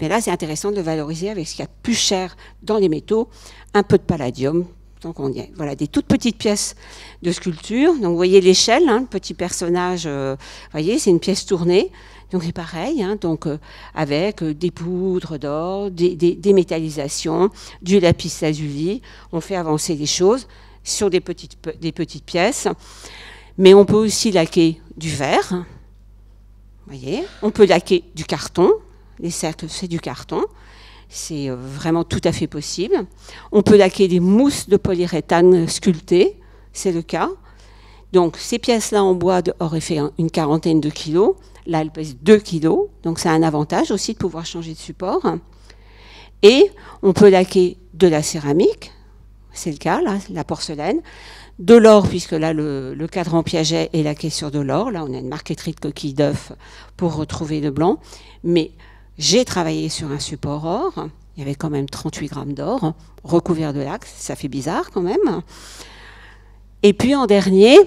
Mais là, c'est intéressant de le valoriser avec ce qu'il y a de plus cher dans les métaux, un peu de palladium. Donc, on y est. Voilà, des toutes petites pièces de sculpture. Donc, vous voyez l'échelle, le petit personnage. Vous voyez, c'est une pièce tournée. Donc, c'est pareil. Donc, avec des poudres d'or, des métallisations, du lapis lazuli. On fait avancer les choses sur des petites pièces. Mais on peut aussi laquer du verre, vous voyez. On peut laquer du carton. Les cercles, c'est du carton. C'est vraiment tout à fait possible. On peut laquer des mousses de polyuréthane sculptées, c'est le cas. Donc, ces pièces-là en bois auraient fait une quarantaine de kilos. Là, elles pèsent 2 kilos. Donc, c'est un avantage aussi de pouvoir changer de support. Et on peut laquer de la céramique, c'est le cas, là, la porcelaine. De l'or, puisque là, le cadran Piaget est laqué sur de l'or. Là, on a une marqueterie de coquilles d'œufs pour retrouver le blanc. Mais j'ai travaillé sur un support or. Il y avait quand même 38 grammes d'or recouvert de laque. Ça fait bizarre quand même. Et puis, en dernier,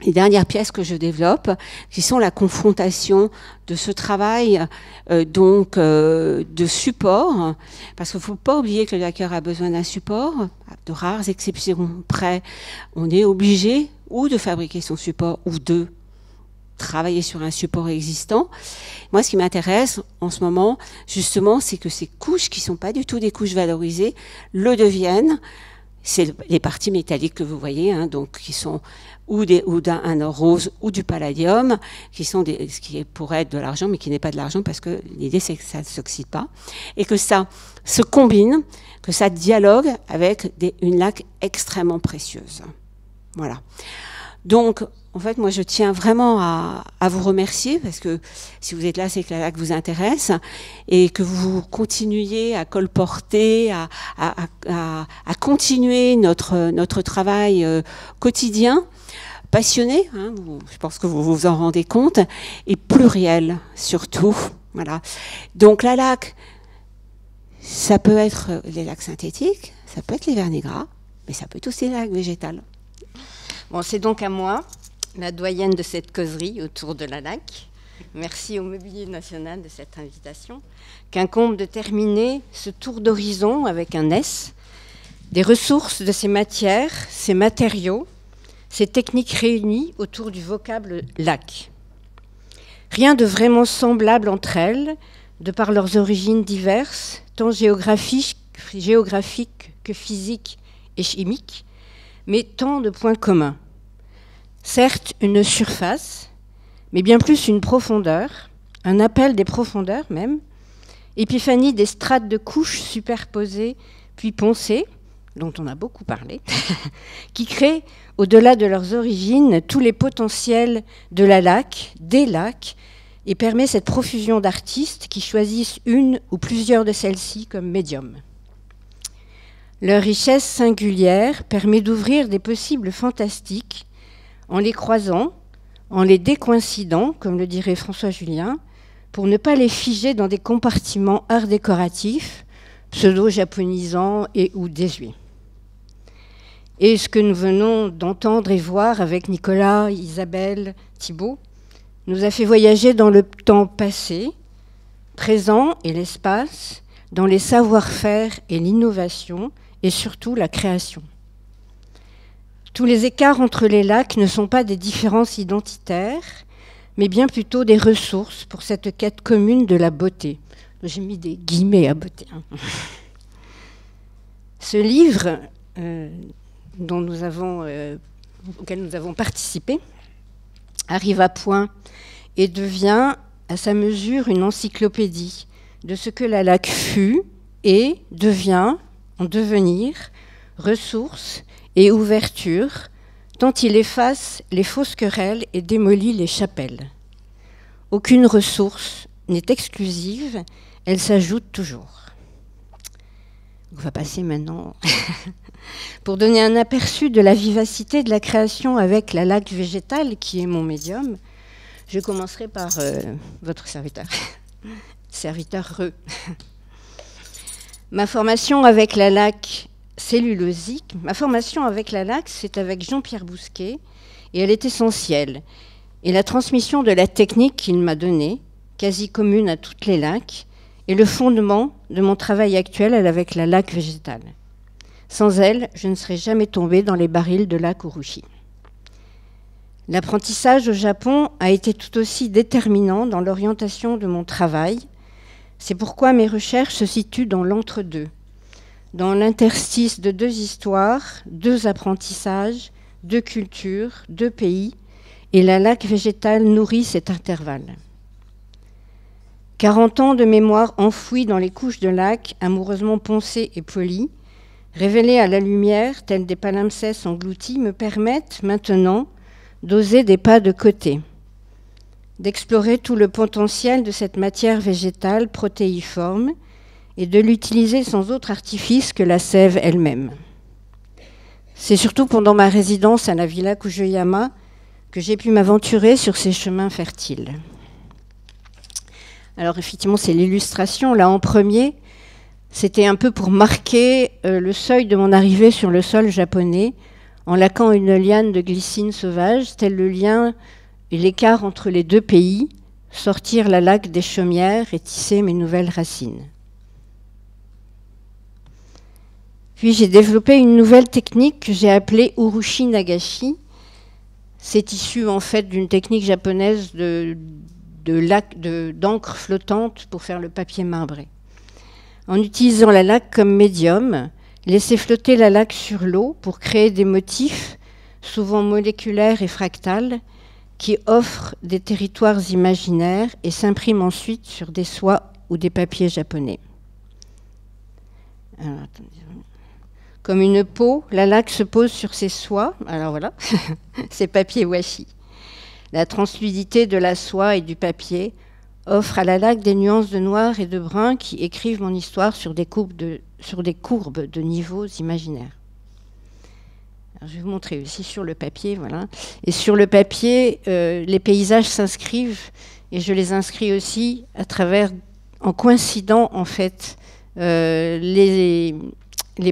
les dernières pièces que je développe, qui sont la confrontation de ce travail de support, parce qu'il ne faut pas oublier que le laqueur a besoin d'un support. De rares exceptions près, on est obligé ou de fabriquer son support ou de travailler sur un support existant. Moi, ce qui m'intéresse en ce moment, justement, c'est que ces couches qui ne sont pas du tout des couches valorisées le deviennent. C'est les parties métalliques que vous voyez, donc qui sont ou d'un or rose ou du palladium, qui sont ce qui pourrait être de l'argent, mais qui n'est pas de l'argent, parce que l'idée c'est que ça ne s'oxyde pas, et que ça se combine, que ça dialogue avec une laque extrêmement précieuse. Voilà. Donc, en fait, moi, je tiens vraiment à vous remercier, parce que si vous êtes là, c'est que la laque vous intéresse, et que vous continuiez à colporter, à continuer notre travail quotidien, passionné, je pense que vous vous en rendez compte, et pluriel, surtout. Voilà. Donc, la laque, ça peut être les laques synthétiques, ça peut être les vernis gras, mais ça peut être aussi les laques végétales. Bon, c'est donc à moi, la doyenne de cette causerie autour de la laque. Merci au Mobilier National de cette invitation. Qu'incombe de terminer ce tour d'horizon avec un S, des ressources de ces matières, ces matériaux, ces techniques réunies autour du vocable laque. Rien de vraiment semblable entre elles, de par leurs origines diverses, tant géographiques que physiques et chimiques, mais tant de points communs. Certes, une surface, mais bien plus une profondeur, un appel des profondeurs même, épiphanie des strates de couches superposées puis poncées, dont on a beaucoup parlé, qui créent, au-delà de leurs origines, tous les potentiels de la laque, des laques, et permet cette profusion d'artistes qui choisissent une ou plusieurs de celles-ci comme médium. Leur richesse singulière permet d'ouvrir des possibles fantastiques en les croisant, en les décoïncidant, comme le dirait François Julien, pour ne pas les figer dans des compartiments art décoratifs, pseudo-japonisants et ou désuets. Et ce que nous venons d'entendre et voir avec Nicolas, Isabelle, Thibault, nous a fait voyager dans le temps passé, présent et l'espace, dans les savoir-faire et l'innovation, et surtout la création. Tous les écarts entre les lacs ne sont pas des différences identitaires, mais bien plutôt des ressources pour cette quête commune de la beauté. J'ai mis des guillemets à beauté. Ce livre auquel nous avons participé arrive à point et devient à sa mesure une encyclopédie de ce que la LAC fut et devient, en devenir, ressource et ouverture, tant il efface les fausses querelles et démolit les chapelles. Aucune ressource n'est exclusive, elle s'ajoute toujours. On va passer maintenant pour donner un aperçu de la vivacité de la création avec la LAC végétale, qui est mon médium. Je commencerai par votre serviteur. Serviteur Re. Ma formation avec la LAC cellulosique, c'est avec Jean-Pierre Bousquet, et elle est essentielle. Et la transmission de la technique qu'il m'a donnée, quasi commune à toutes les LAC, est le fondement de mon travail actuel avec la LAC végétale. Sans elle, je ne serais jamais tombée dans les barils de lac Urushi. L'apprentissage au Japon a été tout aussi déterminant dans l'orientation de mon travail. C'est pourquoi mes recherches se situent dans l'entre-deux, dans l'interstice de deux histoires, deux apprentissages, deux cultures, deux pays, et la LAC végétale nourrit cet intervalle. 40 ans de mémoire enfouis dans les couches de lac, amoureusement poncées et polies, révélées à la lumière, telles des palimpsestes engloutis, me permettent maintenant d'oser des pas de côté, d'explorer tout le potentiel de cette matière végétale protéiforme et de l'utiliser sans autre artifice que la sève elle-même. C'est surtout pendant ma résidence à la Villa Kujoyama que j'ai pu m'aventurer sur ces chemins fertiles. Alors effectivement, c'est l'illustration. Là, en premier, c'était un peu pour marquer le seuil de mon arrivée sur le sol japonais, en laquant une liane de glycine sauvage, tel le lien et l'écart entre les deux pays, sortir la LAC des chaumières et tisser mes nouvelles racines. Puis j'ai développé une nouvelle technique que j'ai appelée Urushi Nagashi. C'est issu en fait d'une technique japonaise d'encre flottante pour faire le papier marbré. En utilisant la laque comme médium, laisser flotter la laque sur l'eau pour créer des motifs, souvent moléculaires et fractales, qui offrent des territoires imaginaires et s'impriment ensuite sur des soies ou des papiers japonais. Alors, comme une peau, la laque se pose sur ces soies, alors voilà, ces papiers washi. La translucidité de la soie et du papier offre à la laque des nuances de noir et de brun qui écrivent mon histoire sur des courbes de niveaux imaginaires. Alors, je vais vous montrer aussi sur le papier, voilà. Et sur le papier, les paysages s'inscrivent et je les inscris aussi à travers, en coïncidant en fait les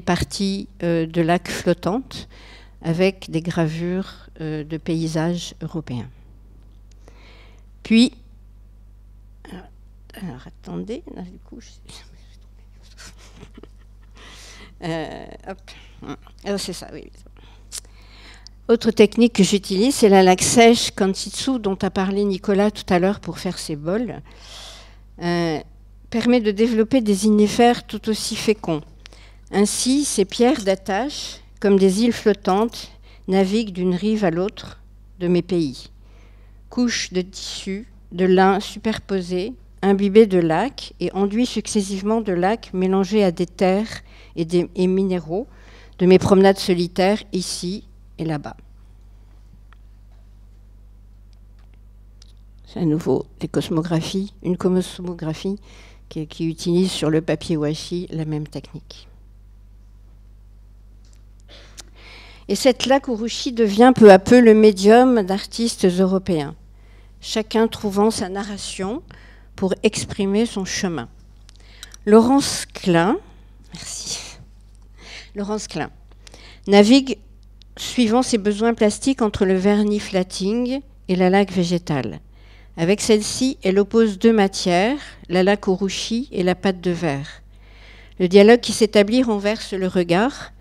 parties de lacs flottantes avec des gravures de paysages européens. Puis, alors attendez, là, du coup, hop, alors c'est ça, oui. Autre technique que j'utilise, c'est la laque sèche Kansitsu dont a parlé Nicolas tout à l'heure pour faire ses bols. Permet de développer des inéfères tout aussi féconds. Ainsi, ces pierres d'attache, comme des îles flottantes, naviguent d'une rive à l'autre de mes pays. Couches de tissu, de lin superposées, imbibées de lac et enduits successivement de lac mélangés à des terres et minéraux de mes promenades solitaires ici et là-bas. C'est à nouveau des cosmographies, une cosmographie qui utilise sur le papier washi la même technique. Et cette laque urushi devient peu à peu le médium d'artistes européens, chacun trouvant sa narration pour exprimer son chemin. Laurence Klein, merci. Laurence Klein navigue suivant ses besoins plastiques entre le vernis flatting et la laque végétale. Avec celle-ci, elle oppose deux matières, la laque urushi et la pâte de verre. Le dialogue qui s'établit renverse le regard.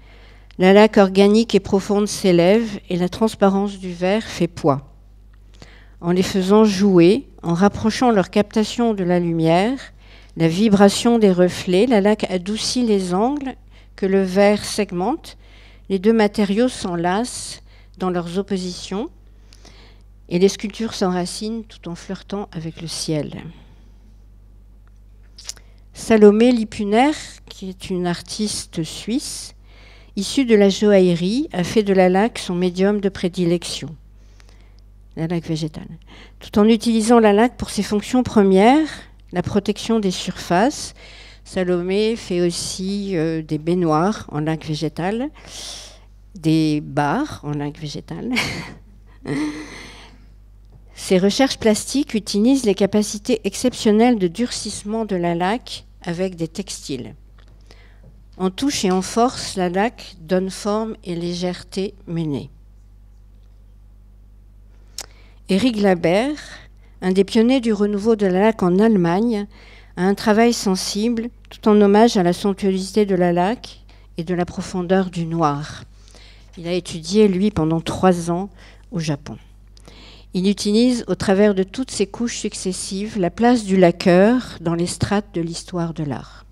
La laque organique et profonde s'élève et la transparence du verre fait poids. En les faisant jouer, en rapprochant leur captation de la lumière, la vibration des reflets, la laque adoucit les angles que le verre segmente. Les deux matériaux s'enlacent dans leurs oppositions et les sculptures s'enracinent tout en flirtant avec le ciel. Salomé Lipuner, qui est une artiste suisse, issue de la joaillerie, a fait de la laque son médium de prédilection, la laque végétale. Tout en utilisant la laque pour ses fonctions premières, la protection des surfaces, Salomé fait aussi des baignoires en laque végétale, des bars en laque végétale. Ses recherches plastiques utilisent les capacités exceptionnelles de durcissement de la laque avec des textiles. En touche et en force, la laque donne forme et légèreté menée. Éric Labert, un des pionniers du renouveau de la laque en Allemagne, a un travail sensible, tout en hommage à la somptuosité de la laque et de la profondeur du noir. Il a étudié, lui, pendant 3 ans au Japon. Il utilise, au travers de toutes ces couches successives, la place du laqueur dans les strates de l'histoire de l'art.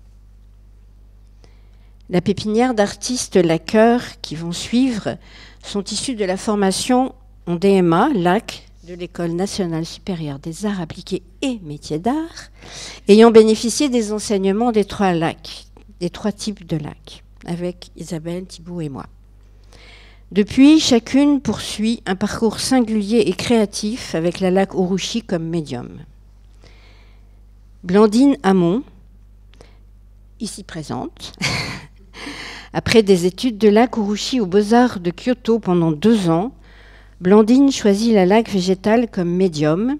La pépinière d'artistes laqueurs qui vont suivre sont issus de la formation en DMA, LAC, de l'École nationale supérieure des arts appliqués et métiers d'art, ayant bénéficié des enseignements des 3 lacs, des 3 types de lacs, avec Isabelle, Thibault et moi. Depuis, chacune poursuit un parcours singulier et créatif avec la laque urushi comme médium. Blandine Hamon, ici présente, après des études de laque urushi aux Beaux-Arts de Kyoto pendant 2 ans, Blandine choisit la laque végétale comme médium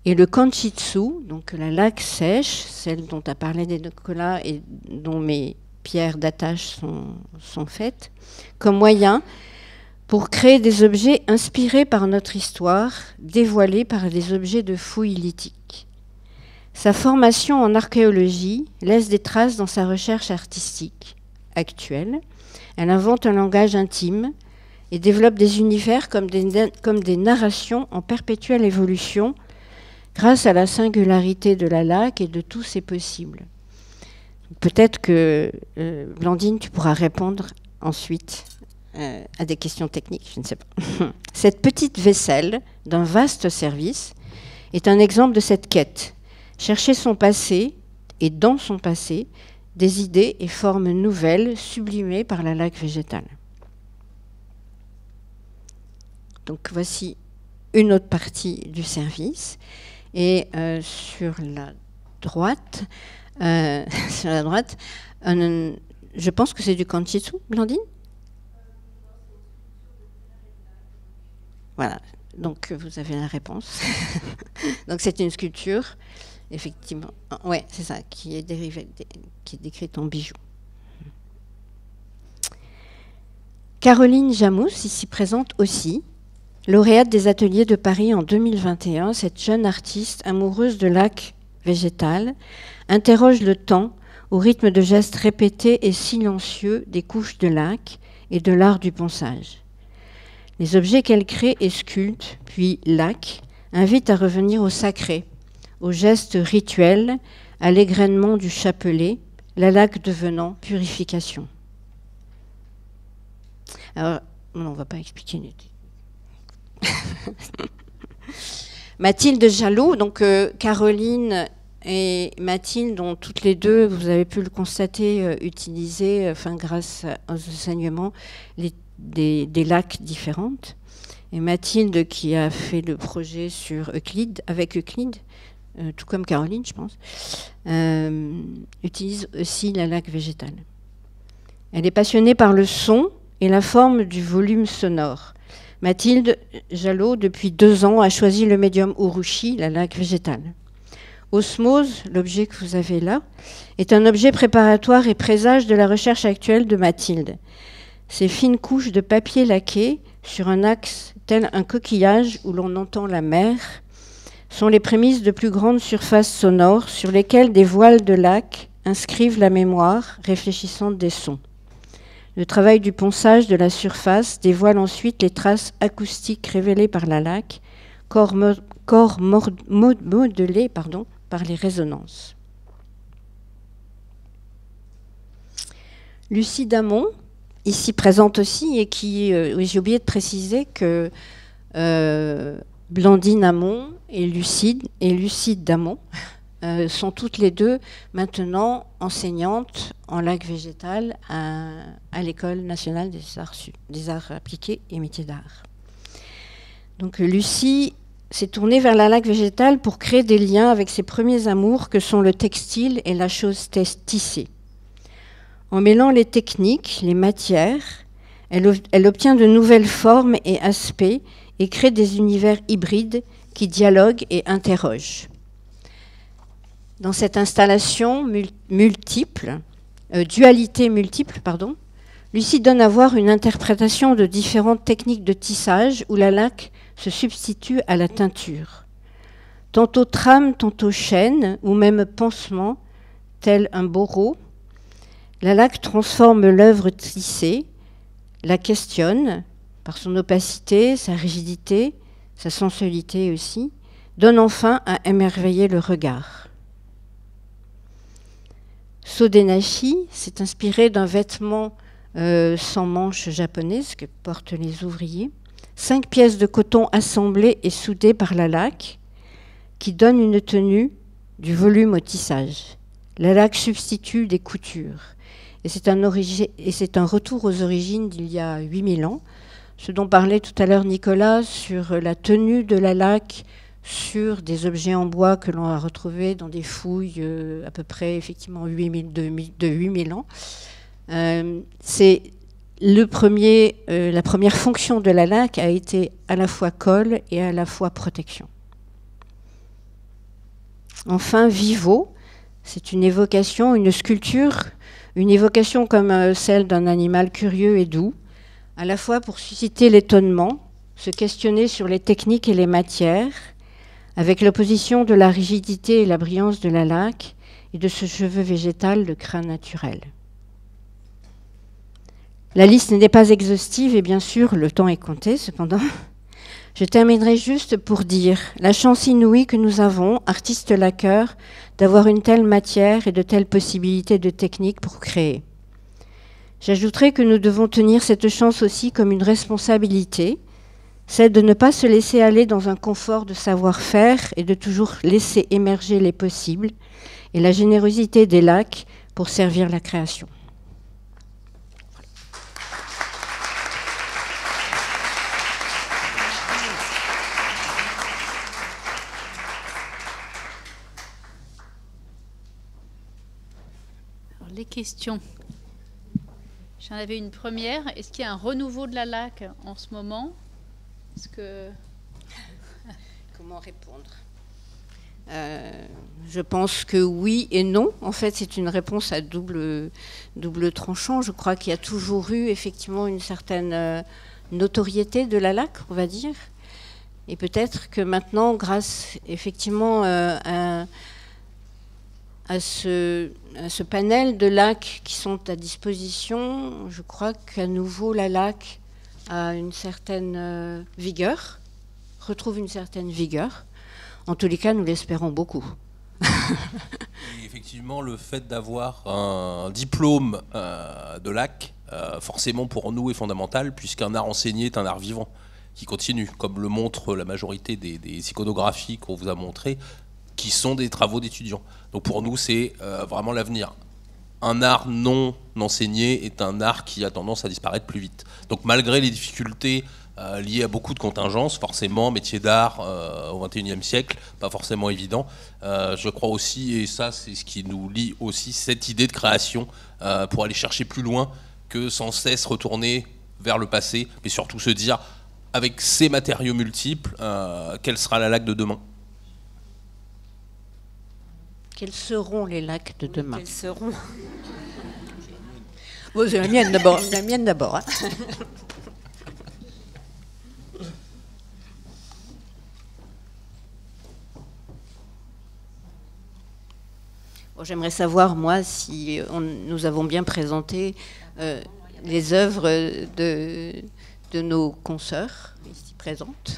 et le kanshitsu, donc la laque sèche, celle dont a parlé Nicolas et dont mes pierres d'attache sont faites, comme moyen pour créer des objets inspirés par notre histoire, dévoilés par des objets de fouilles lithiques. Sa formation en archéologie laisse des traces dans sa recherche artistique actuelle. Elle invente un langage intime et développe des univers comme des narrations en perpétuelle évolution grâce à la singularité de la laque et de tous ses possibles. Peut-être que, Blandine, tu pourras répondre ensuite à des questions techniques, je ne sais pas. Cette petite vaisselle d'un vaste service est un exemple de cette quête. Chercher son passé et dans son passé, des idées et formes nouvelles sublimées par la laque végétale. Donc voici une autre partie du service. Et sur la droite, je pense que c'est du kanshitsu, Blandine ? Voilà, donc vous avez la réponse. Donc c'est une sculpture, effectivement. Ouais, c'est ça, qui est décrite en bijoux. Caroline Jamous, ici présente aussi, lauréate des Ateliers de Paris en 2021, cette jeune artiste amoureuse de laque végétale interroge le temps au rythme de gestes répétés et silencieux des couches de laque et de l'art du ponçage. Les objets qu'elle crée et sculpte, puis laque, invitent à revenir au sacré, aux gestes rituels, à l'égrainement du chapelet, la laque devenant purification. Alors, on ne va pas expliquer. Mathilde Jalot, donc Caroline et Mathilde, dont toutes les deux, vous avez pu le constater, utiliser, grâce aux enseignements, des laques différentes. Et Mathilde, qui a fait le projet sur Euclide, avec Euclide, tout comme Caroline, je pense, utilise aussi la laque végétale. Elle est passionnée par le son et la forme du volume sonore. Mathilde Jalot, depuis 2 ans, a choisi le médium urushi, la laque végétale. Osmose, l'objet que vous avez là, est un objet préparatoire et présage de la recherche actuelle de Mathilde. Ces fines couches de papier laqué sur un axe tel un coquillage où l'on entend la mer sont les prémices de plus grandes surfaces sonores sur lesquelles des voiles de laque inscrivent la mémoire réfléchissante des sons. Le travail du ponçage de la surface dévoile ensuite les traces acoustiques révélées par la laque, corps modelés par les résonances. Lucie Damon, ici présente aussi, et qui, j'ai oublié de préciser que Blandine Amon et Lucide Damon sont toutes les deux maintenant enseignantes en laque végétale à l'École nationale des arts appliqués et métiers d'art. Donc Lucie s'est tournée vers la laque végétale pour créer des liens avec ses premiers amours que sont le textile et la chose tissée. En mêlant les techniques, les matières, elle obtient de nouvelles formes et aspects et crée des univers hybrides qui dialoguent et interrogent. Dans cette installation dualité multiple, Lucie donne à voir une interprétation de différentes techniques de tissage où la laque se substitue à la teinture. Tantôt trame, tantôt chaîne, ou même pansement, tel un bourreau, la laque transforme l'œuvre tissée, la questionne par son opacité, sa rigidité, sa sensualité aussi, donne enfin à émerveiller le regard. Sodenashi s'est inspiré d'un vêtement sans manches japonaises que portent les ouvriers, 5 pièces de coton assemblées et soudées par la laque qui donnent une tenue du volume au tissage. La laque substitue des coutures et c'est un retour aux origines d'il y a 8000 ans, ce dont parlait tout à l'heure Nicolas sur la tenue de la laque sur des objets en bois que l'on a retrouvés dans des fouilles à peu près effectivement de 8000 ans. C'est la première fonction de la laque a été à la fois colle et à la fois protection. Enfin, Vivo, c'est une évocation, une sculpture, une évocation comme celle d'un animal curieux et doux, à la fois pour susciter l'étonnement, se questionner sur les techniques et les matières, avec l'opposition de la rigidité et la brillance de la laque et de ce cheveu végétal de crin naturel. La liste n'est pas exhaustive et bien sûr, le temps est compté cependant. Je terminerai juste pour dire la chance inouïe que nous avons, artistes laqueurs, d'avoir une telle matière et de telles possibilités de techniques pour créer. J'ajouterai que nous devons tenir cette chance aussi comme une responsabilité, celle de ne pas se laisser aller dans un confort de savoir-faire et de toujours laisser émerger les possibles et la générosité des lacs pour servir la création. Alors, les questions. J'en avais une première. Est-ce qu'il y a un renouveau de la laque en ce moment ? Comment répondre ? Je pense que oui et non. En fait, c'est une réponse à double tranchant. Je crois qu'il y a toujours eu effectivement une certaine notoriété de la laque, on va dire. Et peut-être que maintenant, grâce effectivement à ce panel de lacs qui sont à disposition, je crois qu'à nouveau la laque a une certaine vigueur, retrouve une certaine vigueur. En tous les cas, nous l'espérons beaucoup. Et effectivement, le fait d'avoir un diplôme de lac, forcément pour nous est fondamental, puisqu'un art enseigné est un art vivant qui continue, comme le montre la majorité des iconographies qu'on vous a montrées, qui sont des travaux d'étudiants. Donc pour nous, c'est vraiment l'avenir. Un art non enseigné est un art qui a tendance à disparaître plus vite. Donc malgré les difficultés lié à beaucoup de contingences, forcément, métier d'art au XXIe siècle, pas forcément évident. Je crois aussi, et ça c'est ce qui nous lie aussi, cette idée de création pour aller chercher plus loin que sans cesse retourner vers le passé, mais surtout se dire, avec ces matériaux multiples, quelle sera la laque de demain? Quels seront les lacs de demain? Quels seront? Bon, c'est la mienne d'abord. La mienne d'abord. Hein. Bon, j'aimerais savoir, moi, si nous avons bien présenté les œuvres de nos consoeurs ici présentes.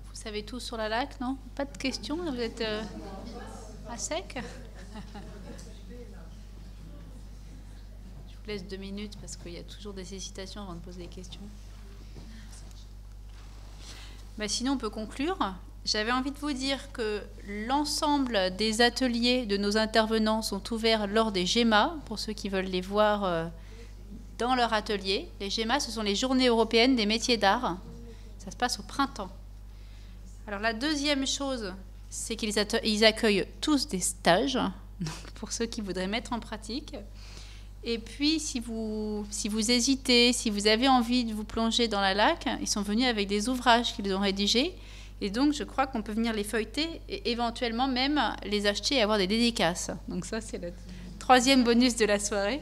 Vous savez tout sur la laque, non? Pas de questions? Vous êtes à sec? Je vous laisse 2 minutes parce qu'il y a toujours des hésitations avant de poser des questions. Bah sinon, on peut conclure. J'avais envie de vous dire que l'ensemble des ateliers de nos intervenants sont ouverts lors des GEMA, pour ceux qui veulent les voir dans leur atelier. Les GEMA, ce sont les Journées européennes des métiers d'art. Ça se passe au printemps. Alors la deuxième chose, c'est qu'ils accueillent tous des stages, donc pour ceux qui voudraient mettre en pratique. Et puis, si vous hésitez, si vous avez envie de vous plonger dans la laque, ils sont venus avec des ouvrages qu'ils ont rédigés. Et donc, je crois qu'on peut venir les feuilleter et éventuellement même les acheter et avoir des dédicaces. Donc ça, c'est le 3e bonus de la soirée.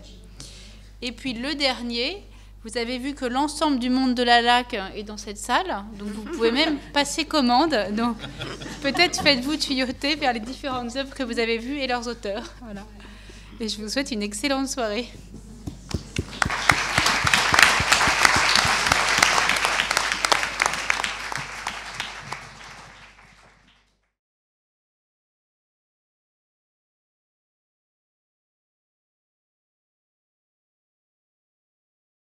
Et puis, le dernier, vous avez vu que l'ensemble du monde de la laque est dans cette salle. Donc, vous pouvez même passer commande. Donc, peut-être faites-vous tuyauter vers les différentes œuvres que vous avez vues et leurs auteurs. Voilà. Et je vous souhaite une excellente soirée.